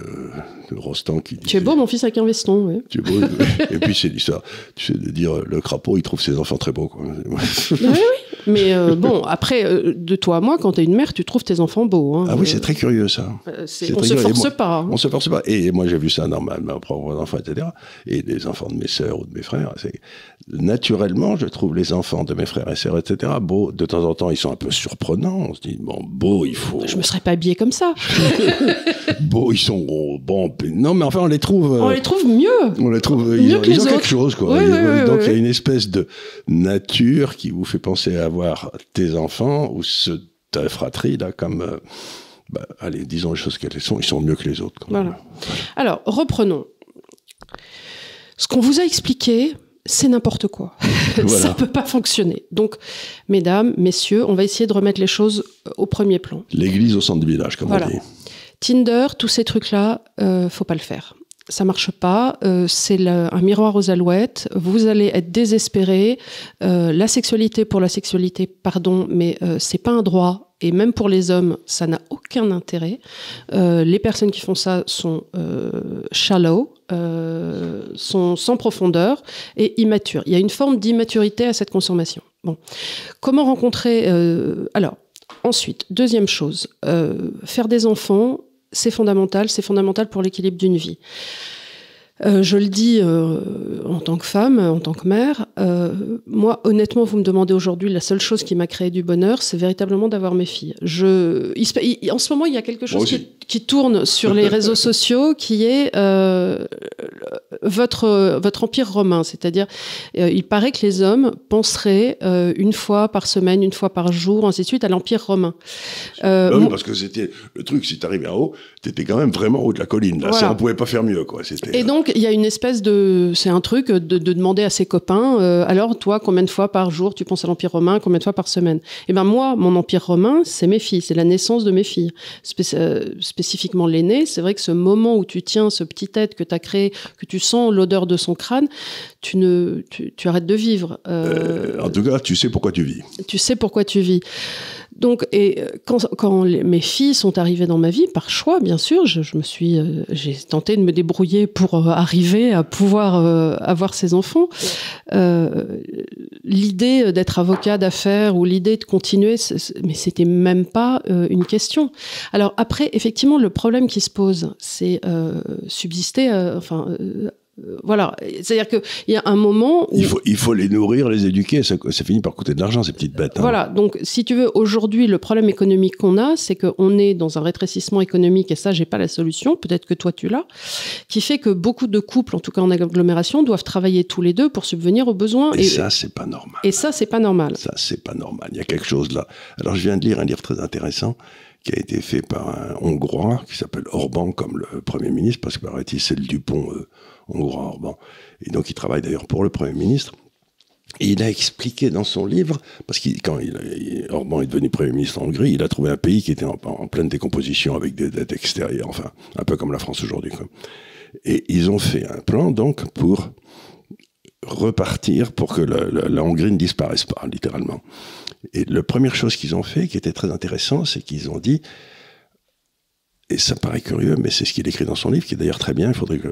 Rostand qui dit... Tu es beau, mon fils, avec un veston. Oui. Tu es beau. Et puis c'est l'histoire, tu sais, de dire le crapaud, il trouve ses enfants très beaux. Quoi. Oui, oui. Mais bon, après, de toi à moi, quand tu es une mère, tu trouves tes enfants beaux. Hein. Ah oui, c'est très curieux ça. On se force pas. Hein. On se force pas. Et moi, j'ai vu ça dans mes propres enfants, etc. Et les enfants de mes sœurs ou de mes frères. Naturellement, je trouve les enfants de mes frères et sœurs, etc. beaux. De temps en temps, ils sont un peu surprenants. On se dit, bon, beau, il faut... Je me serais pas habillée comme ça. Beaux, ils sont... Bon, non, mais enfin, on les trouve... On les trouve mieux. On les trouve... Mieux ils ont autres. quelque chose, quoi. Oui, donc, il y a oui. une espèce de nature qui vous fait penser à avoir tes enfants ou ta fratrie, là, comme... allez, disons les choses qu'elles sont, ils sont mieux que les autres. Voilà. Alors, reprenons. Ce qu'on vous a expliqué, c'est n'importe quoi. Voilà. Ça ne peut pas fonctionner. Donc, mesdames, messieurs, on va essayer de remettre les choses au premier plan. L'église au centre du village, comme on dit. Tinder, tous ces trucs-là, faut pas le faire. Ça marche pas, c'est un miroir aux alouettes, vous allez être désespérés, la sexualité pour la sexualité, pardon, mais c'est pas un droit, et même pour les hommes, ça n'a aucun intérêt. Les personnes qui font ça sont shallow, sont sans profondeur et immatures. Il y a une forme d'immaturité à cette consommation. Bon. Comment rencontrer... Alors, ensuite, deuxième chose, faire des enfants, c'est fondamental pour l'équilibre d'une vie. Je le dis en tant que femme, en tant que mère. Moi, honnêtement, vous me demandez aujourd'hui, la seule chose qui m'a créé du bonheur, c'est véritablement d'avoir mes filles. En ce moment, il y a quelque chose qui tourne sur les réseaux sociaux, qui est votre empire romain. C'est-à-dire, il paraît que les hommes penseraient une fois par semaine, une fois par jour, ainsi de suite, à l'empire romain. Oui, parce que c'était le truc, si t'arrivais en haut, t'étais quand même vraiment haut de la colline. Là, voilà. Ça, on pouvait pas faire mieux, quoi. Et donc, il y a une espèce c'est un truc de demander à ses copains, alors toi, combien de fois par jour tu penses à l'Empire romain, combien de fois par semaine? Eh ben moi, mon Empire romain, c'est mes filles, c'est la naissance de mes filles. Spécifiquement l'aînée, c'est vrai que ce moment où tu tiens ce petit être que tu as créé, que tu sens l'odeur de son crâne, tu arrêtes de vivre. En tout cas, tu sais pourquoi tu vis. Tu sais pourquoi tu vis. Donc, et quand mes filles sont arrivées dans ma vie, par choix, bien sûr, j'ai tenté de me débrouiller pour arriver à pouvoir avoir ces enfants. L'idée d'être avocat d'affaires ou l'idée de continuer, mais c'était même pas une question. Alors après, effectivement, le problème qui se pose, c'est subsister, voilà, c'est-à-dire qu'il y a un moment où... Il faut les nourrir, les éduquer, ça finit par coûter de l'argent, ces petites bêtes. Hein. Voilà, donc si tu veux, aujourd'hui, le problème économique qu'on a, c'est qu'on est dans un rétrécissement économique, et ça, j'ai pas la solution, peut-être que toi tu l'as, qui fait que beaucoup de couples, en tout cas en agglomération, doivent travailler tous les deux pour subvenir aux besoins. Et ça, c'est pas normal. Et ça, c'est pas normal. Ça, c'est pas normal, il y a quelque chose là. Alors, je viens de lire un livre très intéressant, qui a été fait par un Hongrois, qui s'appelle Orban, comme le Premier ministre, parce que paraît-il, c'est le Dupont hongrois Orban. Et donc, il travaille d'ailleurs pour le Premier ministre. Et il a expliqué dans son livre, parce que quand Orban est devenu Premier ministre en Hongrie, il a trouvé un pays qui était en pleine décomposition avec des dettes extérieures, enfin, un peu comme la France aujourd'hui, quoi. Et ils ont fait un plan, donc, pour repartir, pour que la Hongrie ne disparaisse pas, littéralement. Et la première chose qu'ils ont fait, qui était très intéressant, c'est qu'ils ont dit, et ça paraît curieux, mais c'est ce qu'il écrit dans son livre, qui est d'ailleurs très bien, il faudrait que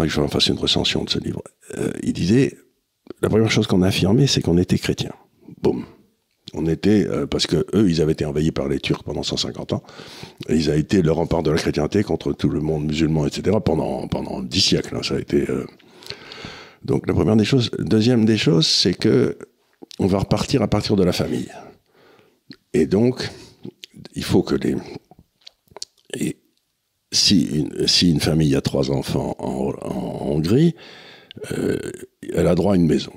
je fasse une recension de ce livre. Il disait, la première chose qu'on a affirmé, c'est qu'on était chrétiens. Boum. On était, parce que eux, ils avaient été envahis par les Turcs pendant 150 ans, et ils ont été le rempart de la chrétienté contre tout le monde musulman, etc., pendant 10 siècles. Hein, ça a été... Donc, la première des choses. Deuxième des choses, c'est que on va repartir à partir de la famille. Et donc, il faut que si une famille a 3 enfants en Hongrie, elle a droit à une maison.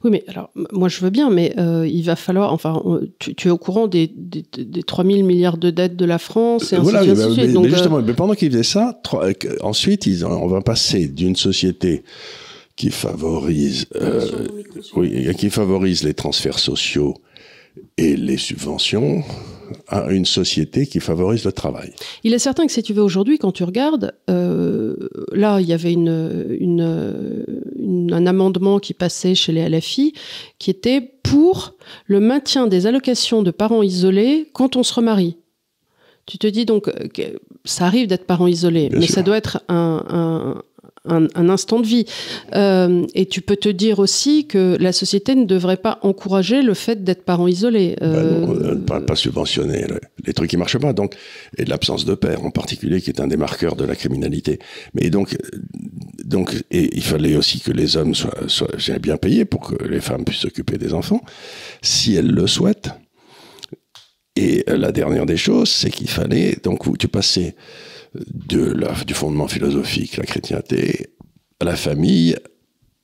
Oui, mais alors, moi je veux bien, mais il va falloir, enfin, tu es au courant des 3 000 milliards de dettes de la France, et ainsi de suite. Mais justement, mais pendant qu'ils faisaient ça, ensuite, on va passer d'une société qui favorise, qui favorise les transferts sociaux et les subventions, à une société qui favorise le travail. Il est certain que si tu veux aujourd'hui, quand tu regardes, là, il y avait un amendement qui passait chez les LFI qui était pour le maintien des allocations de parents isolés quand on se remarie. Tu te dis donc, ça arrive d'être parent isolé, mais ça doit être un instant de vie. Et tu peux te dire aussi que la société ne devrait pas encourager le fait d'être parent isolé. Pas subventionner les trucs qui marchent pas. Donc, et l'absence de père en particulier, qui est un des marqueurs de la criminalité. Mais donc, et il fallait aussi que les hommes soient bien payés pour que les femmes puissent s'occuper des enfants, si elles le souhaitent. Et la dernière des choses, c'est qu'il fallait, donc tu passais du fondement philosophique, la chrétienté, à la famille,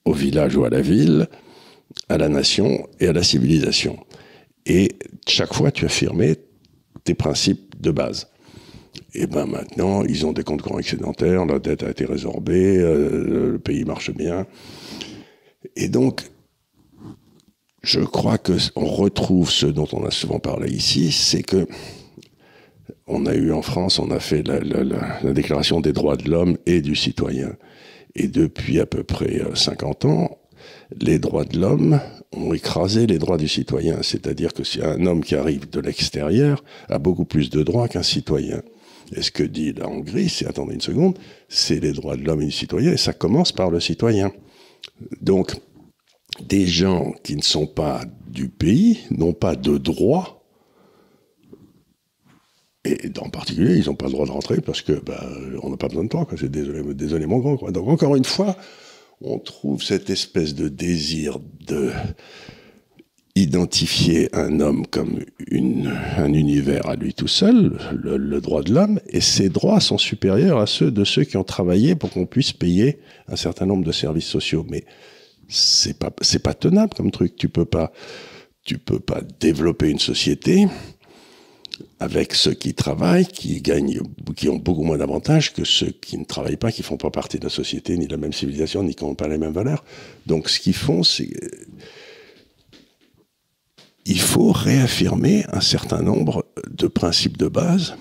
au village ou à la ville, à la nation et à la civilisation. Et chaque fois, tu affirmais tes principes de base. Et ben maintenant, ils ont des comptes courants excédentaires, la dette a été résorbée, le pays marche bien. Et donc, je crois qu'on retrouve ce dont on a souvent parlé ici, c'est que on a eu en France, on a fait la Déclaration des droits de l'homme et du citoyen. Et depuis à peu près 50 ans, les droits de l'homme ont écrasé les droits du citoyen. C'est-à-dire que si un homme qui arrive de l'extérieur a beaucoup plus de droits qu'un citoyen. Et ce que dit la Hongrie, c'est, attendez une seconde, c'est les droits de l'homme et du citoyen, et ça commence par le citoyen. Donc, des gens qui ne sont pas du pays n'ont pas de droits, et en particulier, ils n'ont pas le droit de rentrer parce que on n'a pas besoin de toi, quoi. C'est désolé mon grand, quoi. Donc encore une fois, on trouve cette espèce de désir de identifier un homme comme un univers à lui tout seul, le droit de l'homme, et ces droits sont supérieurs à ceux de ceux qui ont travaillé pour qu'on puisse payer un certain nombre de services sociaux. Mais c'est pas tenable comme truc. Tu peux pas développer une société avec ceux qui travaillent, qui ont beaucoup moins d'avantages que ceux qui ne travaillent pas, qui font pas partie de la société, ni de la même civilisation, ni qui n'ont pas les mêmes valeurs. Donc ce qu'ils font, c'est il faut réaffirmer un certain nombre de principes de base,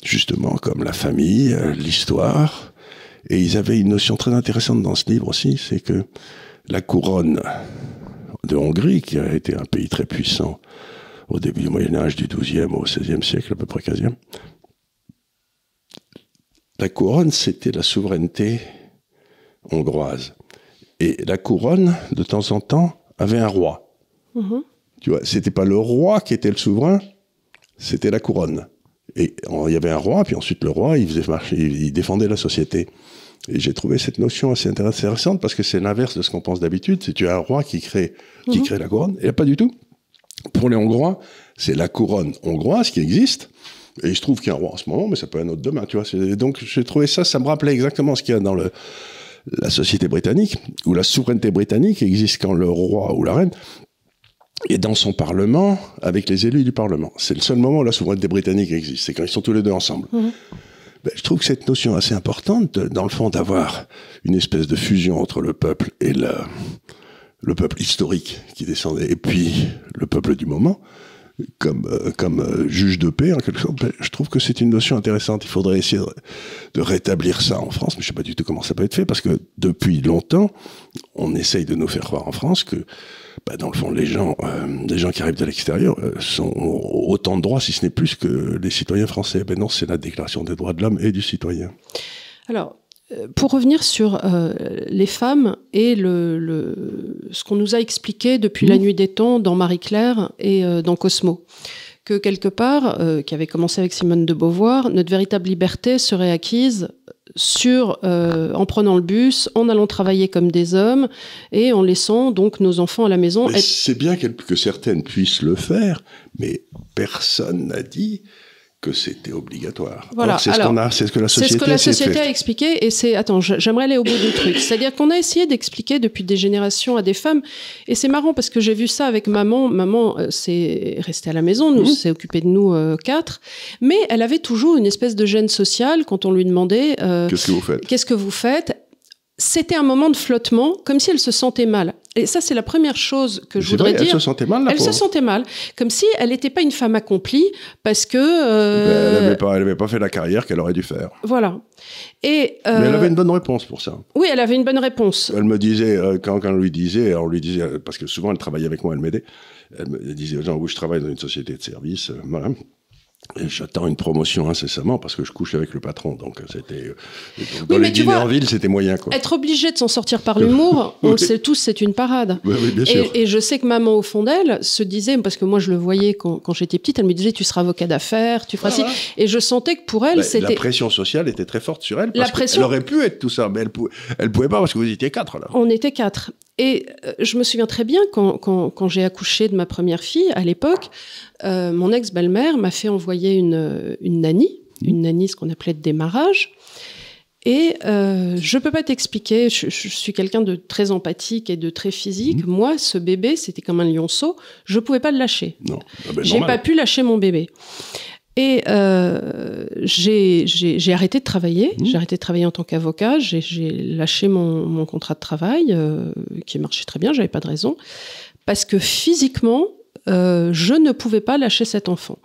justement comme la famille, l'histoire. Et ils avaient une notion très intéressante dans ce livre aussi, c'est que la couronne de Hongrie, qui a été un pays très puissant au début du Moyen-Âge, du XIIe au XVIe siècle, à peu près XVe, la couronne, c'était la souveraineté hongroise. Et la couronne, de temps en temps, avait un roi. Mmh. Tu vois, c'était pas le roi qui était le souverain, c'était la couronne. Et il y avait un roi, puis ensuite le roi, il défendait la société. Et j'ai trouvé cette notion assez intéressante parce que c'est l'inverse de ce qu'on pense d'habitude. C'est tu as un roi qui crée la couronne, et pas du tout. Pour les Hongrois, c'est la couronne hongroise qui existe. Et il se trouve qu'il y a un roi en ce moment, mais ça peut être un autre demain, tu vois. Donc j'ai trouvé ça me rappelait exactement ce qu'il y a dans la société britannique, où la souveraineté britannique existe quand le roi ou la reine est dans son parlement avec les élus du parlement. C'est le seul moment où la souveraineté britannique existe, c'est quand ils sont tous les deux ensemble. Mmh. Je trouve que cette notion assez importante, dans le fond, d'avoir une espèce de fusion entre le peuple et le peuple historique qui descendait, et puis le peuple du moment, comme juge de paix, en quelque sorte, je trouve que c'est une notion intéressante. Il faudrait essayer de rétablir ça en France, mais je ne sais pas du tout comment ça peut être fait, parce que depuis longtemps, on essaye de nous faire croire en France que, dans le fond, les gens qui arrivent de l'extérieur ont autant de droits, si ce n'est plus, que les citoyens français. Ben non, c'est la Déclaration des droits de l'homme et du citoyen. Alors, pour revenir sur les femmes et ce qu'on nous a expliqué depuis la nuit des temps dans Marie-Claire et dans Cosmo, que quelque part, qui avait commencé avec Simone de Beauvoir, notre véritable liberté serait acquise en prenant le bus, en allant travailler comme des hommes et en laissant donc nos enfants à la maison. C'est bien que certaines puissent le faire, mais personne n'a dit que c'était obligatoire. Voilà. C'est ce que la société a expliqué, et j'aimerais aller au bout du truc. C'est-à-dire qu'on a essayé d'expliquer depuis des générations à des femmes, et c'est marrant parce que j'ai vu ça avec maman. Maman s'est restée à la maison, s'est occupée de nous 4, mais elle avait toujours une espèce de gêne sociale quand on lui demandait Qu'est-ce que vous faites ? C'était un moment de flottement, comme si elle se sentait mal. Et ça, c'est la première chose que je voudrais dire. Elle se sentait mal, la pauvre. Elle se sentait mal, comme si elle n'était pas une femme accomplie, parce que... Elle n'avait pas fait la carrière qu'elle aurait dû faire. Voilà. Mais elle avait une bonne réponse pour ça. Oui, elle avait une bonne réponse. Elle me disait, quand on lui disait, parce que souvent elle travaillait avec moi, elle m'aidait, elle me disait, Jean, je travaille dans une société de service, voilà. Et j'attends une promotion incessamment parce que je couche avec le patron. Donc, c'était. Dans les dîners en ville, c'était moyen, quoi. Être obligé de s'en sortir par l'humour, on le sait tous, c'est une parade. Oui, bien sûr. Et je sais que maman, au fond d'elle, se disait, parce que moi, je le voyais quand j'étais petite, elle me disait, tu seras avocat d'affaires, tu feras ci. Et je sentais que pour elle, c'était. La pression sociale était très forte sur elle. Elle aurait pu être tout ça, mais elle pouvait pas parce que vous étiez 4, là. On était 4. Et je me souviens très bien, quand j'ai accouché de ma première fille, à l'époque, mon ex-belle-mère m'a fait envoyer une nanny, ce qu'on appelait de démarrage. Et je peux pas t'expliquer, je suis quelqu'un de très empathique et de très physique. Moi, ce bébé, c'était comme un lionceau, je pouvais pas le lâcher. Non, j'ai pas pu lâcher mon bébé. Et j'ai arrêté de travailler. J'ai arrêté de travailler en tant qu'avocat. J'ai lâché mon contrat de travail, qui marchait très bien, j'avais pas de raison. Parce que physiquement, je ne pouvais pas lâcher cet enfant.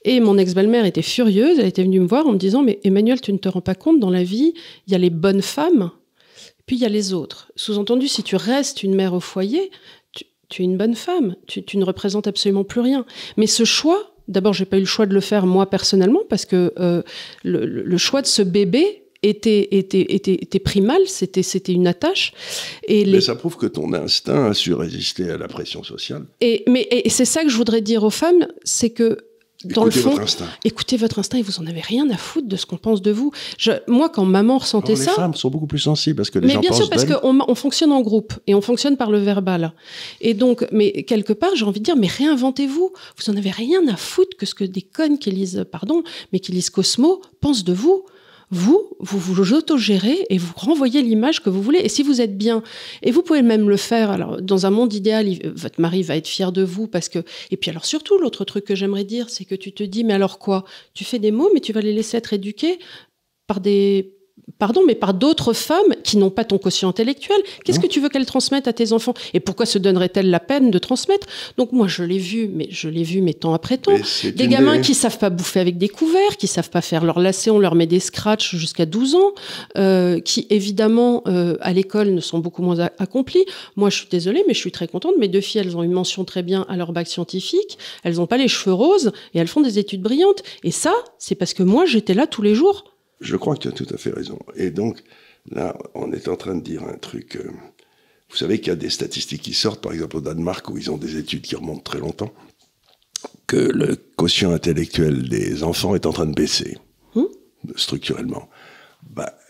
Et mon ex-belle-mère était furieuse. Elle était venue me voir en me disant « Mais Emmanuelle, tu ne te rends pas compte, dans la vie, il y a les bonnes femmes, puis il y a les autres. Sous-entendu, si tu restes une mère au foyer, tu es une bonne femme. Tu ne représentes absolument plus rien. Mais ce choix... D'abord, j'ai pas eu le choix de le faire moi personnellement parce que le choix de ce bébé était primal, c'était une attache. Mais ça prouve que ton instinct a su résister à la pression sociale. Et c'est ça que je voudrais dire aux femmes, c'est que dans écoutez le fond, votre instinct. Écoutez votre instinct et vous en avez rien à foutre de ce qu'on pense de vous. Moi, quand maman ressentait ça... Les femmes sont beaucoup plus sensibles parce que les gens pensent d'elles. Mais bien sûr, parce qu'on fonctionne en groupe et on fonctionne par le verbal. Et donc, mais quelque part, j'ai envie de dire, mais réinventez-vous. Vous en avez rien à foutre que ce que des connes qui lisent Cosmo pensent de vous. Vous autogérez et vous renvoyez l'image que vous voulez. Et si vous êtes bien, et vous pouvez même le faire, alors dans un monde idéal, votre mari va être fier de vous parce que... Et puis alors surtout, l'autre truc que j'aimerais dire, c'est que tu te dis, mais alors quoi ? Tu fais des mots, mais tu vas les laisser être éduqués par par d'autres femmes qui n'ont pas ton quotient intellectuel. Qu'est-ce que tu veux qu'elles transmettent à tes enfants ? Et pourquoi se donnerait-elle la peine de transmettre ? Donc moi, je l'ai vu, mais temps après temps. Des gamins qui savent pas bouffer avec des couverts, qui savent pas faire leur lacet, on leur met des scratchs jusqu'à 12 ans, qui évidemment, à l'école, ne sont beaucoup moins accomplis. Moi, je suis désolée, mais je suis très contente. Mes 2 filles, elles ont une mention très bien à leur bac scientifique. Elles n'ont pas les cheveux roses et elles font des études brillantes. Et ça, c'est parce que moi, j'étais là tous les jours. Je crois que tu as tout à fait raison. Et donc, là, on est en train de dire un truc... vous savez qu'il y a des statistiques qui sortent, par exemple au Danemark, où ils ont des études qui remontent très longtemps, que le quotient intellectuel des enfants est en train de baisser, structurellement.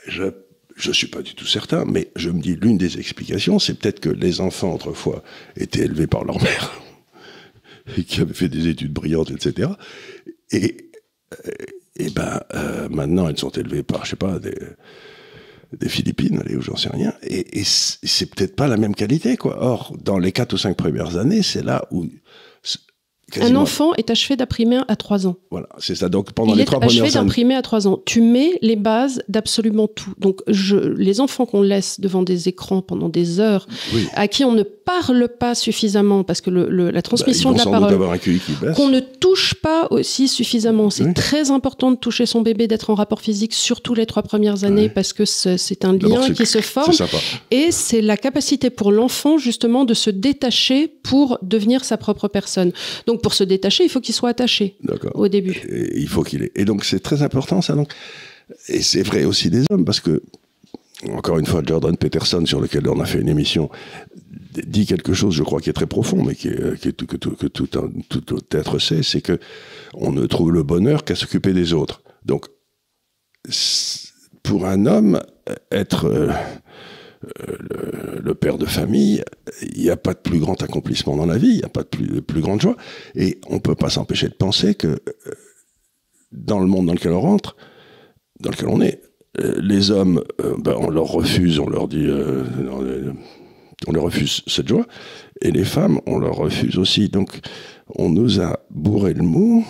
Je suis pas du tout certain, mais je me dis, l'une des explications, c'est peut-être que les enfants, autrefois, étaient élevés par leur mère, et qui avaient fait des études brillantes, etc. Et maintenant, elles sont élevées par, je sais pas, des Philippines, allez, ou j'en sais rien. Et c'est peut-être pas la même qualité, quoi. Or, dans les 4 ou 5 premières années, c'est là où... Un enfant est achevé d'imprimer à 3 ans. Voilà, c'est ça. Donc, pendant les 3 premières années... Il est achevé d'imprimer à 3 ans. Tu mets les bases d'absolument tout. Donc, les enfants qu'on laisse devant des écrans pendant des heures, à qui on ne parle pas suffisamment, parce que la transmission de la parole, qu'on ne touche pas aussi suffisamment. C'est très important de toucher son bébé, d'être en rapport physique, surtout les 3 premières années, parce que c'est un lien qui se forme. Et c'est la capacité pour l'enfant, justement, de se détacher pour devenir sa propre personne. Donc, pour se détacher, il faut qu'il soit attaché au début. Et il faut qu'il ait. Et donc, c'est très important, ça. Donc. Et c'est vrai aussi des hommes, parce que, encore une fois, Jordan Peterson, sur lequel on a fait une émission, dit quelque chose, je crois, qui est très profond, mais que tout être sait, c'est que on ne trouve le bonheur qu'à s'occuper des autres. Donc, pour un homme, être... le père de famille, il n'y a pas de plus grand accomplissement dans la vie, il n'y a pas de plus grande joie. Et on ne peut pas s'empêcher de penser que dans le monde dans lequel on rentre, dans lequel on est, les hommes, on leur refuse, on leur dit... on leur refuse cette joie. Et les femmes, on leur refuse aussi. Donc, on nous a bourré le mou.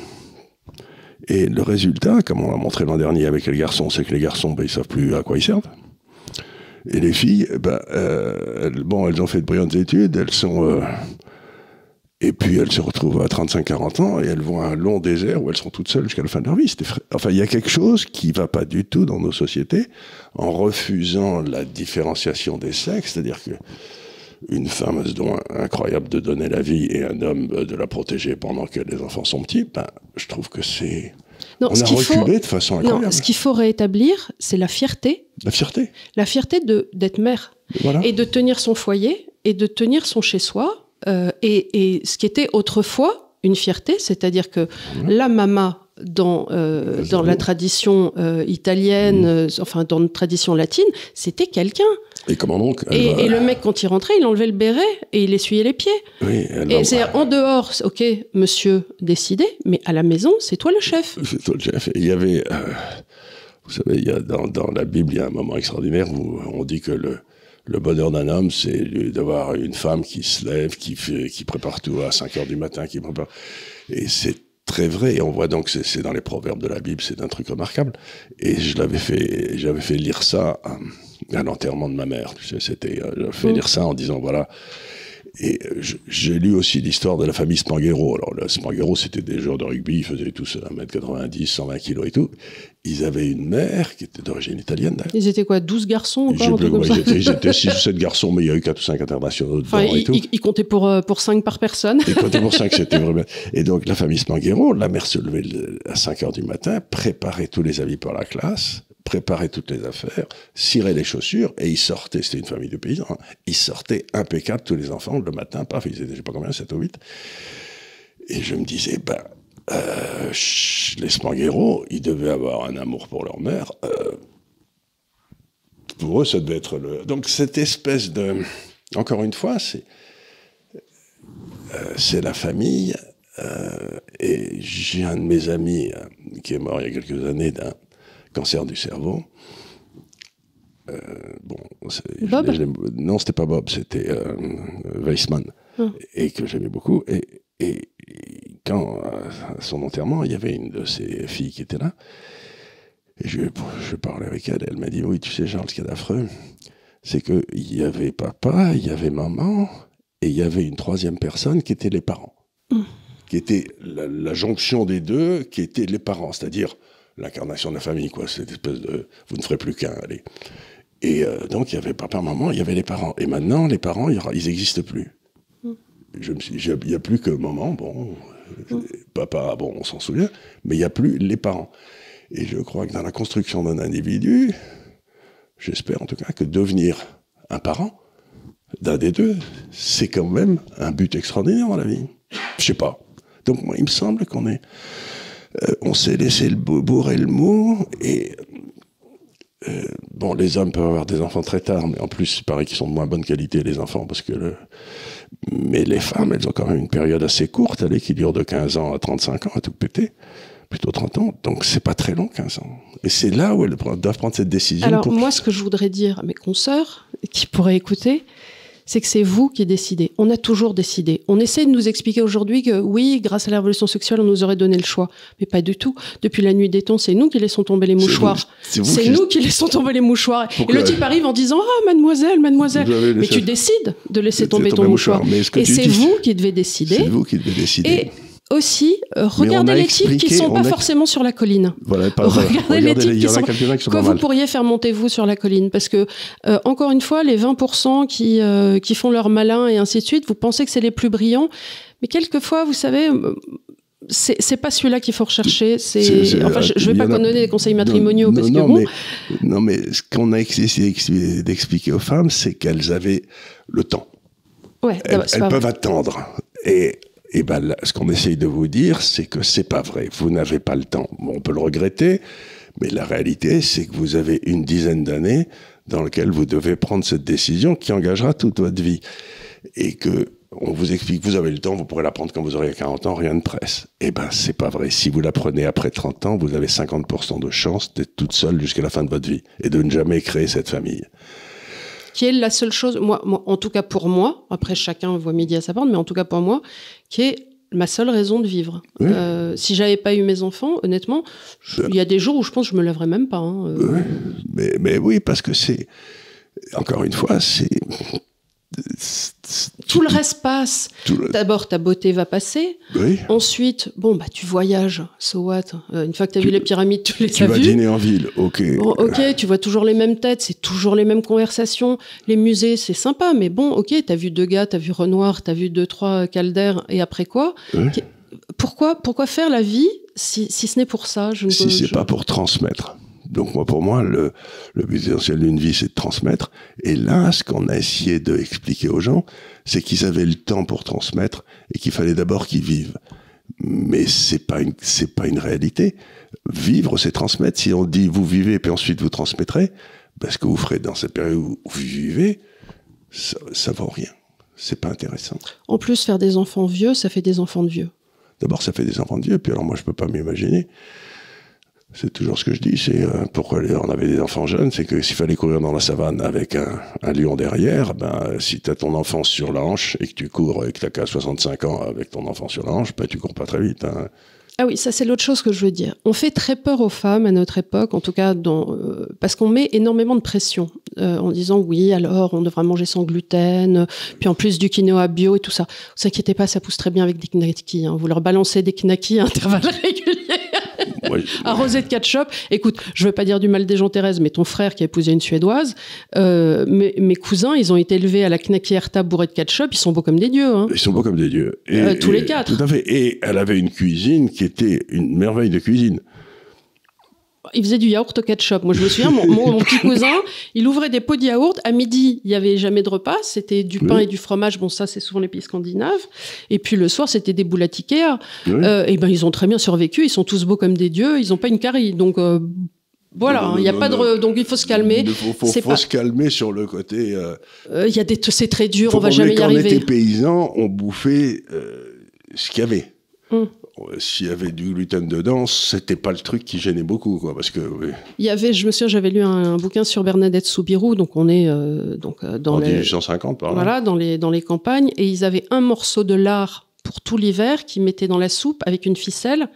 Et le résultat, comme on l'a montré l'an dernier avec les garçons, c'est que les garçons, ils ne savent plus à quoi ils servent. Et les filles, elles ont fait de brillantes études, elles sont... et puis elles se retrouvent à 35-40 ans et elles vont à un long désert où elles sont toutes seules jusqu'à la fin de leur vie. Enfin, il y a quelque chose qui ne va pas du tout dans nos sociétés en refusant la différenciation des sexes, c'est-à-dire qu'une femme a ce don incroyable de donner la vie et un homme de la protéger pendant que les enfants sont petits. Je trouve que c'est... Non, on a reculé de façon incroyable. Non, ce qu'il faut rétablir, c'est la fierté. La fierté. La fierté d'être mère. Voilà. Et de tenir son foyer et de tenir son chez-soi. Et ce qui était autrefois une fierté, c'est-à-dire que la mama dans la tradition italienne, enfin dans notre tradition latine, c'était quelqu'un. Et comment donc et le mec, quand il rentrait, il enlevait le béret et il essuyait les pieds. Oui, et c'est en dehors, ok, monsieur décidé, mais à la maison, c'est toi le chef. C'est toi le chef. Et il y avait, vous savez, dans la Bible, il y a un moment extraordinaire où on dit que le bonheur d'un homme, c'est d'avoir une femme qui se lève, qui prépare tout à 5h du matin, qui prépare. Et c'est très vrai. Et on voit donc, c'est dans les proverbes de la Bible, c'est un truc remarquable. Et j'avais fait lire ça à l'enterrement de ma mère. Tu sais, j'avais fait lire ça en disant, voilà. Et j'ai lu aussi l'histoire de la famille Spanghero. Alors, le Spanghero, c'était des joueurs de rugby, ils faisaient tous 1m90, 120 kilos et tout. Ils avaient une mère qui était d'origine italienne. Ils étaient quoi, 12 garçons ou quoi, ils étaient 6 ou 7 garçons, mais il y a eu 4 ou 5 internationaux dedans et tout. Ils comptaient pour 5 par personne. Ils comptaient pour 5, c'était vraiment... Et donc, la famille Spanghero, la mère se levait à 5h du matin, préparait tous les habits pour la classe, préparait toutes les affaires, cirait les chaussures, et ils sortaient, c'était une famille de paysans, hein, ils sortaient impeccables, tous les enfants, le matin, paf, ils étaient, je sais pas combien, 7 ou 8. Et je me disais, les Spanghero, ils devaient avoir un amour pour leur mère. Pour eux, ça devait être le... Donc, cette espèce de... Encore une fois, c'est la famille. Et j'ai un de mes amis qui est mort il y a quelques années d'un cancer du cerveau. Bob ? Non, c'était pas Bob, c'était Weissman. Et que j'aimais beaucoup. Et quand, à son enterrement, il y avait une de ses filles qui était là. Et je parlais avec elle. Elle m'a dit, oui, tu sais, Charles, ce qu'il y a d'affreux, c'est qu'il y avait papa, il y avait maman, et il y avait une troisième personne qui était les parents. Qui était la jonction des deux, qui étaient les parents, c'est-à-dire l'incarnation de la famille, quoi. Cette espèce de... Vous ne ferez plus qu'un, allez. Et donc, il y avait papa, maman, il y avait les parents. Et maintenant, les parents, ils n'existent plus. Il n'y a plus que maman, papa, on s'en souvient, mais il n'y a plus les parents. Et je crois que dans la construction d'un individu, j'espère en tout cas que devenir un parent d'un des deux, c'est quand même un but extraordinaire dans la vie. Je sais pas. Donc moi, il me semble on s'est laissé bourrer le mot, et les hommes peuvent avoir des enfants très tard, mais en plus, il paraît qu'ils sont de moins bonne qualité, les enfants, mais les femmes, elles ont quand même une période assez courte, qui dure de 15 ans à 35 ans, à tout péter, plutôt 30 ans, donc c'est pas très long, 15 ans. Et c'est là où elles doivent prendre cette décision. Alors, moi, ce que je voudrais dire à mes consoeurs, qui pourraient écouter, c'est que c'est vous qui décidez. On a toujours décidé. On essaie de nous expliquer aujourd'hui que oui, grâce à la révolution sexuelle, on nous aurait donné le choix. Mais pas du tout. Depuis la nuit des temps, c'est nous qui laissons tomber les mouchoirs. C'est nous qui laissons tomber les mouchoirs. Pourquoi ? Et le type arrive en disant « Ah, mademoiselle. » Mais tu décides de laisser tomber ton mouchoir. Et c'est vous qui devez décider. C'est vous qui devez décider. Et aussi, regardez les types qui ne sont pas forcément sur la colline. Regardez les types que vous pourriez faire monter vous sur la colline. Parce que, encore une fois, les 20% qui font leur malin et ainsi de suite, vous pensez que c'est les plus brillants. Mais quelquefois, vous savez, c'est pas celui-là qu'il faut rechercher. Je vais pas donner des conseils matrimoniaux parce que Non, mais ce qu'on a essayé d'expliquer aux femmes, c'est qu'elles avaient le temps. Ouais, elles peuvent attendre. Et ce qu'on essaye de vous dire, c'est que c'est pas vrai. Vous n'avez pas le temps. On peut le regretter, mais la réalité, c'est que vous avez une dizaine d'années dans lesquelles vous devez prendre cette décision qui engagera toute votre vie. Et que on vous explique, vous avez le temps, vous pourrez la prendre quand vous aurez 40 ans, rien ne presse. C'est pas vrai. Si vous la prenez après 30 ans, vous avez 50% de chance d'être toute seule jusqu'à la fin de votre vie et de ne jamais créer cette famille. Qui est la seule chose, moi, en tout cas pour moi, après chacun voit midi à sa porte, mais en tout cas pour moi, qui est ma seule raison de vivre. Oui. Si j'avais pas eu mes enfants, honnêtement, il y a des jours où je pense que je me lèverais même pas. Mais oui, parce que c'est... Encore une fois, tout le reste passe. D'abord, ta beauté va passer. Oui. Ensuite, tu voyages. So what? Une fois que tu as vu les pyramides, tu les as vues. Tu vas dîner en ville, ok. Bon, ok, tu vois toujours les mêmes têtes, c'est toujours les mêmes conversations. Les musées, c'est sympa, mais bon, ok, t'as vu Degas, t'as vu Renoir, t'as vu 2-3 Calder, et après quoi? Oui. Pourquoi faire la vie si ce n'est pour ça? Si c'est pas pour transmettre. Donc pour moi, le but essentiel d'une vie, c'est de transmettre. Et là, ce qu'on a essayé d'expliquer aux gens, c'est qu'ils avaient le temps pour transmettre et qu'il fallait d'abord qu'ils vivent. Mais c'est pas une réalité. Vivre, c'est transmettre. Si on dit vous vivez puis ensuite vous transmettrez, ce que vous ferez dans cette période où vous vivez, ça vaut rien. C'est pas intéressant. En plus, faire des enfants vieux, ça fait des enfants de vieux. D'abord, ça fait des enfants de vieux. Puis alors moi, je peux pas m'imaginer. C'est toujours ce que je dis, c'est pourquoi on avait des enfants jeunes, c'est que s'il fallait courir dans la savane avec un lion derrière, si tu as ton enfant sur la hanche et que tu cours et que tu qu'à 65 ans avec ton enfant sur la hanche, tu cours pas très vite. Hein. Ah oui, ça c'est l'autre chose que je veux dire. On fait très peur aux femmes à notre époque, en tout cas parce qu'on met énormément de pression en disant oui, alors on devra manger sans gluten, puis en plus du quinoa bio et tout ça. Vous inquiétez pas, ça pousse très bien avec des knackis. Hein. Vous leur balancez des knackis à intervalles réguliers. Arrosé de ketchup. Écoute, je veux pas dire du mal des gens, Thérèse, mais ton frère qui a épousé une Suédoise, mes cousins, ils ont été élevés à la knacky Herta bourrée de ketchup, ils sont beaux comme des dieux. Hein. Ils sont beaux comme des dieux. Tous les quatre. Tout à fait. Et elle avait une cuisine qui était une merveille de cuisine. Il faisait du yaourt au ketchup. Moi, je me souviens, mon petit cousin, il ouvrait des pots de yaourt. À midi, il n'y avait jamais de repas. C'était du pain et du fromage. Bon, ça, c'est souvent les pays scandinaves. Et puis, le soir, c'était des boulettes Ikea. Et ils ont très bien survécu. Ils sont tous beaux comme des dieux. Ils n'ont pas une carie. Donc, voilà. Il n'y a pas de... Donc, il faut se calmer. Il faut se calmer sur le côté... c'est très dur. On ne va jamais y arriver. Quand on était paysans, on bouffait ce qu'il y avait. S'il y avait du gluten dedans, c'était pas le truc qui gênait beaucoup, quoi, parce que. Oui. Je me souviens, j'avais lu un bouquin sur Bernadette Soubirous, donc on est dans en 1850 par là. Voilà, dans les campagnes, et ils avaient un morceau de lard pour tout l'hiver qu'ils mettaient dans la soupe avec une ficelle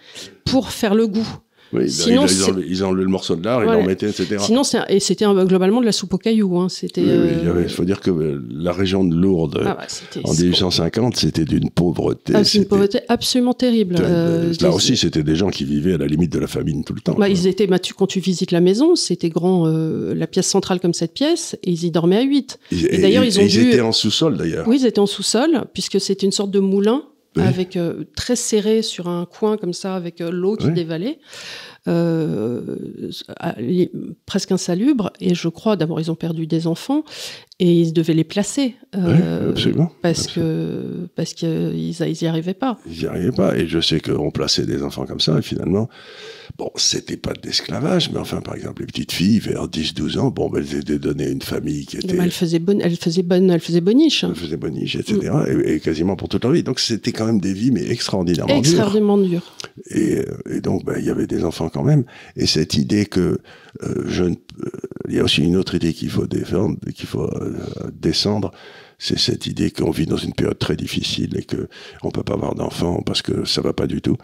pour faire le goût. Oui, sinon, ils enlevaient le morceau de lard, ils l'en mettaient, etc. Sinon, c'était globalement de la soupe aux cailloux. Hein. Il faut dire que la région de Lourdes, en 1850, c'était d'une pauvreté. C'est une pauvreté absolument terrible. Là aussi, c'était des gens qui vivaient à la limite de la famine tout le temps. Quand tu visites la maison, c'était grand, la pièce centrale comme cette pièce, et ils y dormaient à 8. Et d'ailleurs, ils étaient en sous-sol, d'ailleurs. Oui, ils étaient en sous-sol, puisque c'était une sorte de moulin. Oui. Avec très serré sur un coin comme ça, avec l'eau qui dévalait, presque insalubre. Et je crois, d'abord, ils ont perdu des enfants et ils devaient les placer. Absolument. Parce qu'ils n'y arrivaient pas. Ils n'y arrivaient pas. Et je sais qu'on plaçait des enfants comme ça, et finalement, bon, c'était pas de l'esclavage, mais enfin, par exemple, les petites filles, vers 10-12 ans, elles étaient données à une famille qui était... Elle faisait boniche. Elle faisait boniche, etc. Et quasiment pour toute leur vie. Donc, c'était quand même des vies, mais extraordinairement dures. Et donc, il y avait des enfants quand même. Et cette idée que il y a aussi une autre idée qu'il faut défendre, qu'il faut descendre, c'est cette idée qu'on vit dans une période très difficile et qu'on peut pas avoir d'enfants parce que ça va pas du tout.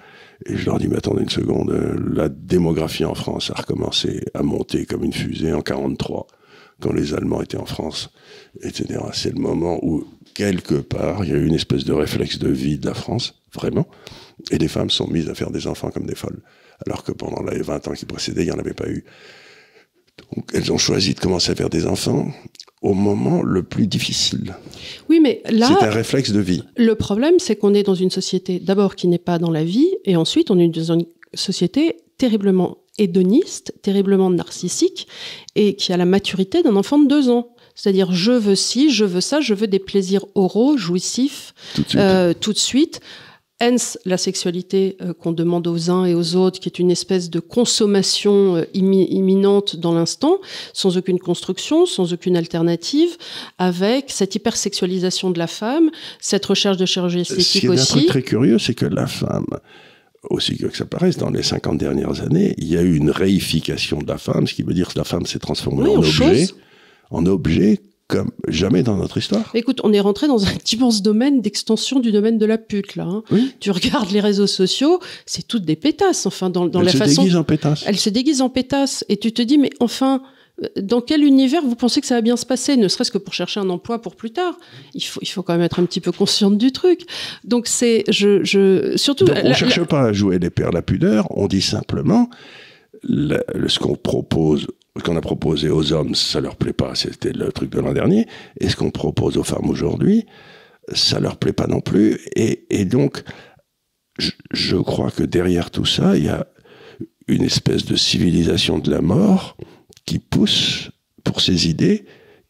Et je leur dis, mais attendez une seconde, la démographie en France a recommencé à monter comme une fusée en 1943, quand les Allemands étaient en France, etc. C'est le moment où, quelque part, il y a eu une espèce de réflexe de vie de la France, vraiment, et les femmes sont mises à faire des enfants comme des folles, alors que pendant les 20 ans qui précédaient, il n'y en avait pas eu. Donc, elles ont choisi de commencer à faire des enfants au moment le plus difficile. Oui, mais là... C'est un réflexe de vie. Le problème, c'est qu'on est dans une société, d'abord, qui n'est pas dans la vie, et ensuite, on est dans une société terriblement hédoniste, terriblement narcissique, et qui a la maturité d'un enfant de 2 ans. C'est-à-dire, je veux ci, je veux ça, je veux des plaisirs oraux, jouissifs, tout de suite. Hence, la sexualité qu'on demande aux uns et aux autres, qui est une espèce de consommation imminente dans l'instant, sans aucune construction, sans aucune alternative, avec cette hypersexualisation de la femme, cette recherche de chirurgie esthétique aussi. Ce qui est un truc très curieux, c'est que la femme, aussi que ça paraisse, dans les 50 dernières années, il y a eu une réification de la femme, ce qui veut dire que la femme s'est transformée en objet comme jamais dans notre histoire. Écoute, on est rentré dans un immense domaine d'extension du domaine de la pute, là. Hein. Oui. Tu regardes les réseaux sociaux, c'est toutes des pétasses, enfin, dans la façon... Elle se déguise en pétasse. Elle se déguise en pétasse. Et tu te dis, mais enfin, Dans quel univers vous pensez que ça va bien se passer, ne serait-ce que pour chercher un emploi pour plus tard? Il faut quand même être un petit peu consciente du truc. Donc surtout. Donc, on ne cherche pas à jouer l'épée à la pudeur, on dit simplement ce qu'on propose. Ce qu'on a proposé aux hommes, ça leur plaît pas, c'était le truc de l'an dernier. Et ce qu'on propose aux femmes aujourd'hui, ça leur plaît pas non plus. Et donc, je crois que derrière tout ça, il y a une espèce de civilisation de la mort qui pousse pour ces idées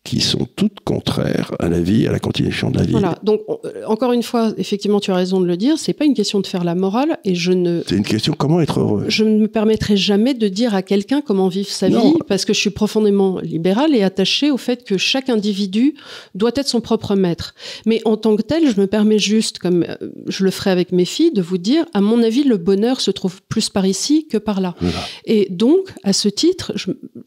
qui sont toutes contraires à la vie, à la continuation de la vie. Voilà. Donc, encore une fois, effectivement, tu as raison de le dire, c'est pas une question de faire la morale, et c'est une question comment être heureux. Je ne me permettrai jamais de dire à quelqu'un comment vivre sa vie, parce que je suis profondément libérale et attachée au fait que chaque individu doit être son propre maître. Mais en tant que tel, je me permets juste, comme je le ferai avec mes filles, de vous dire, à mon avis, le bonheur se trouve plus par ici que par là. Voilà. Et donc, à ce titre,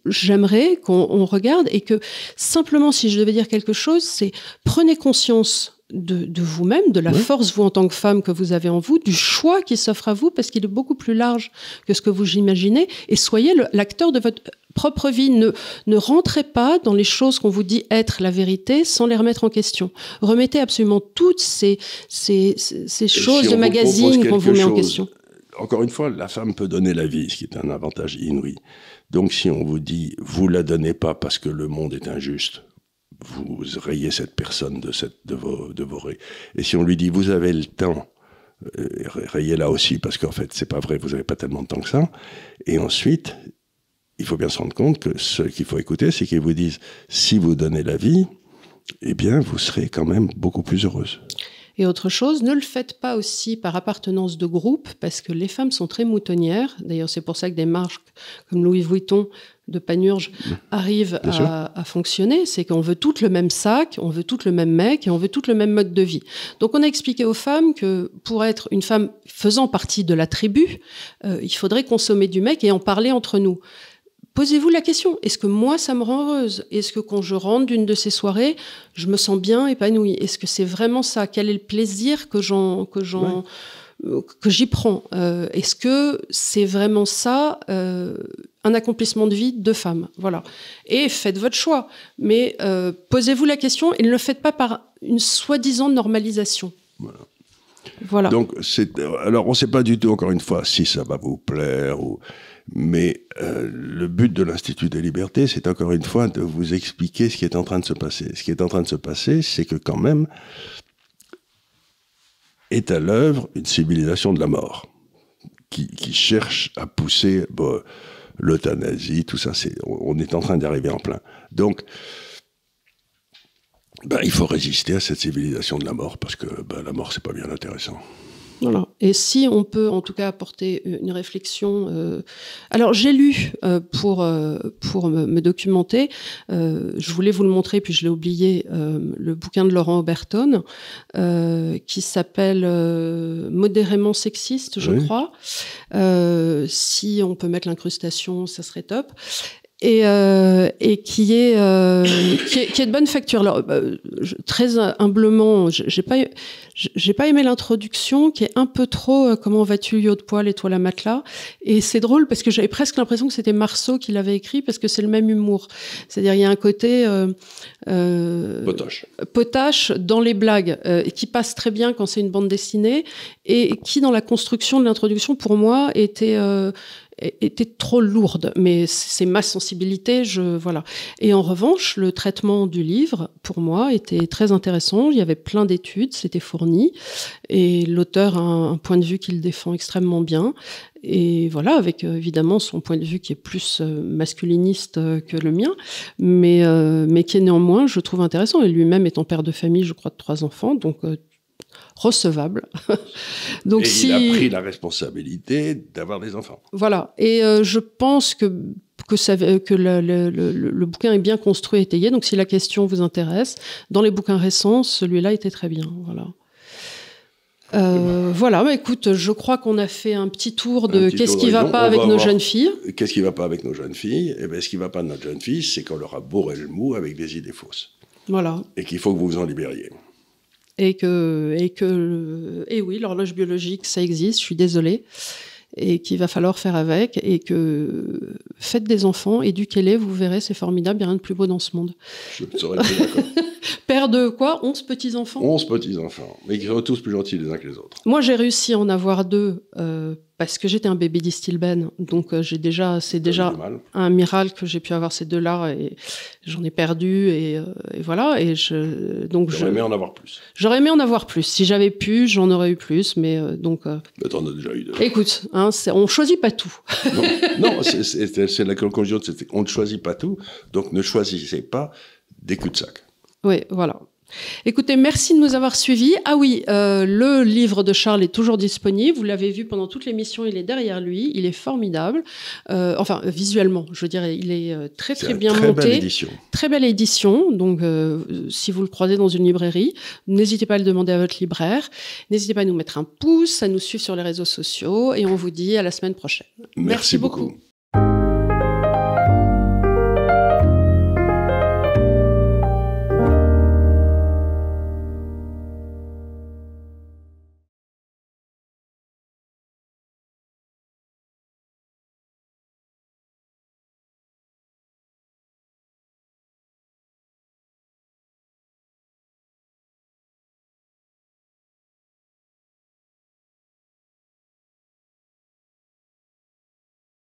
j'aimerais qu'on regarde et que simplement, si je devais dire quelque chose, c'est prenez conscience de vous-même, de la force, vous en tant que femme, que vous avez en vous, du choix qui s'offre à vous, parce qu'il est beaucoup plus large que ce que vous imaginez, et soyez l'acteur de votre propre vie. Ne rentrez pas dans les choses qu'on vous dit être la vérité sans les remettre en question. Remettez absolument toutes ces choses de magazine qu'on vous met en question. Encore une fois, la femme peut donner la vie, ce qui est un avantage inouï. Donc si on vous dit « vous la donnez pas parce que le monde est injuste », vous rayez cette personne de vos rayons. Et si on lui dit « vous avez le temps », rayez-la aussi, parce qu'en fait, c'est pas vrai, vous n'avez pas tellement de temps que ça. Et ensuite, il faut bien se rendre compte que ce qu'il faut écouter, c'est qu'ils vous disent « si vous donnez la vie, eh bien, vous serez quand même beaucoup plus heureuse ». Et autre chose, ne le faites pas aussi par appartenance de groupe, parce que les femmes sont très moutonnières. D'ailleurs, c'est pour ça que des marques comme Louis Vuitton de Panurge arrivent à fonctionner. C'est qu'on veut toutes le même sac, on veut toutes le même mec et on veut toutes le même mode de vie. Donc, on a expliqué aux femmes que pour être une femme faisant partie de la tribu, il faudrait consommer du mec et en parler entre nous. Posez-vous la question, est-ce que moi, ça me rend heureuse? Est-ce que quand je rentre d'une de ces soirées, je me sens bien épanouie? Est-ce que c'est vraiment ça? Quel est le plaisir que j'y prends? Est-ce que c'est vraiment ça, un accomplissement de vie de femme? Voilà. Et faites votre choix. Mais posez-vous la question et ne le faites pas par une soi-disant normalisation. Voilà. Donc, alors, on ne sait pas du tout, encore une fois, si ça va vous plaire mais le but de l'Institut des libertés, c'est encore une fois de vous expliquer ce qui est en train de se passer. Ce qui est en train de se passer, c'est que quand même est à l'œuvre une civilisation de la mort qui cherche à pousser l'euthanasie, tout ça. On est en train d'arriver en plein. Donc, il faut résister à cette civilisation de la mort parce que la mort, c'est pas bien intéressant. Voilà. Et si on peut en tout cas apporter une réflexion... Alors j'ai lu pour me documenter, je voulais vous le montrer puis je l'ai oublié, le bouquin de Laurent Oberton qui s'appelle Modérément sexiste, je crois. Si on peut mettre l'incrustation, ça serait top. Et qui est de bonne facture. Alors, très humblement, j'ai pas aimé l'introduction, qui est un peu trop comment vas-tu, yacht de poil et toi la matelas. Et c'est drôle parce que j'avais presque l'impression que c'était Marceau qui l'avait écrit parce que c'est le même humour. C'est-à-dire il y a un côté potache dans les blagues qui passe très bien quand c'est une bande dessinée et qui dans la construction de l'introduction pour moi était trop lourde, mais c'est ma sensibilité, voilà. Et en revanche, le traitement du livre, pour moi, était très intéressant. Il y avait plein d'études, c'était fourni, et l'auteur a un point de vue qu'il défend extrêmement bien. Et voilà, avec évidemment son point de vue qui est plus masculiniste que le mien, mais qui est néanmoins, je trouve intéressant. Et lui-même étant père de famille, je crois, de 3 enfants, donc recevable. Donc, il a pris la responsabilité d'avoir des enfants. Voilà. Et je pense que le bouquin est bien construit et étayé. Donc, si la question vous intéresse, dans les bouquins récents, celui-là était très bien. Voilà. Voilà, écoute, je crois qu'on a fait un petit tour de qu'est-ce qui ne va pas avec nos jeunes filles. Qu'est-ce qui ne va pas avec nos jeunes filles? Eh bien, ce qui ne va pas de notre jeune fille, c'est qu'on leur a bourré le mou avec des idées fausses. Voilà. Et qu'il faut que vous vous en libériez. Et oui, l'horloge biologique, ça existe, je suis désolée. et qu'il va falloir faire avec, et que faites des enfants, éduquez-les, vous verrez, c'est formidable, il n'y a rien de plus beau dans ce monde. Je ne saurais plus d'accord. Père de quoi? 11 petits-enfants? 11 petits-enfants, mais qui sont tous plus gentils les uns que les autres. Moi, j'ai réussi à en avoir 2 parce que j'étais un bébé d'Istilben. Donc, c'est déjà un miracle que j'ai pu avoir ces 2-là, et j'en ai perdu, et voilà. Et j'aurais aimé en avoir plus. J'aurais aimé en avoir plus. Si j'avais pu, j'en aurais eu plus, mais Mais t'en as déjà eu 2. Écoute, on choisit pas tout. Non, c'est la conclusion, on ne choisit pas tout, donc ne choisissez pas des cul-de-sac. Oui, voilà. Écoutez, merci de nous avoir suivis. Ah oui, le livre de Charles est toujours disponible. Vous l'avez vu pendant toute l'émission, il est derrière lui. Il est formidable. Enfin, visuellement, je veux dire, il est très bien monté. Très belle édition. Très belle édition. Donc, si vous le croisez dans une librairie, n'hésitez pas à le demander à votre libraire. N'hésitez pas à nous mettre un pouce, à nous suivre sur les réseaux sociaux. Et on vous dit à la semaine prochaine. Merci beaucoup.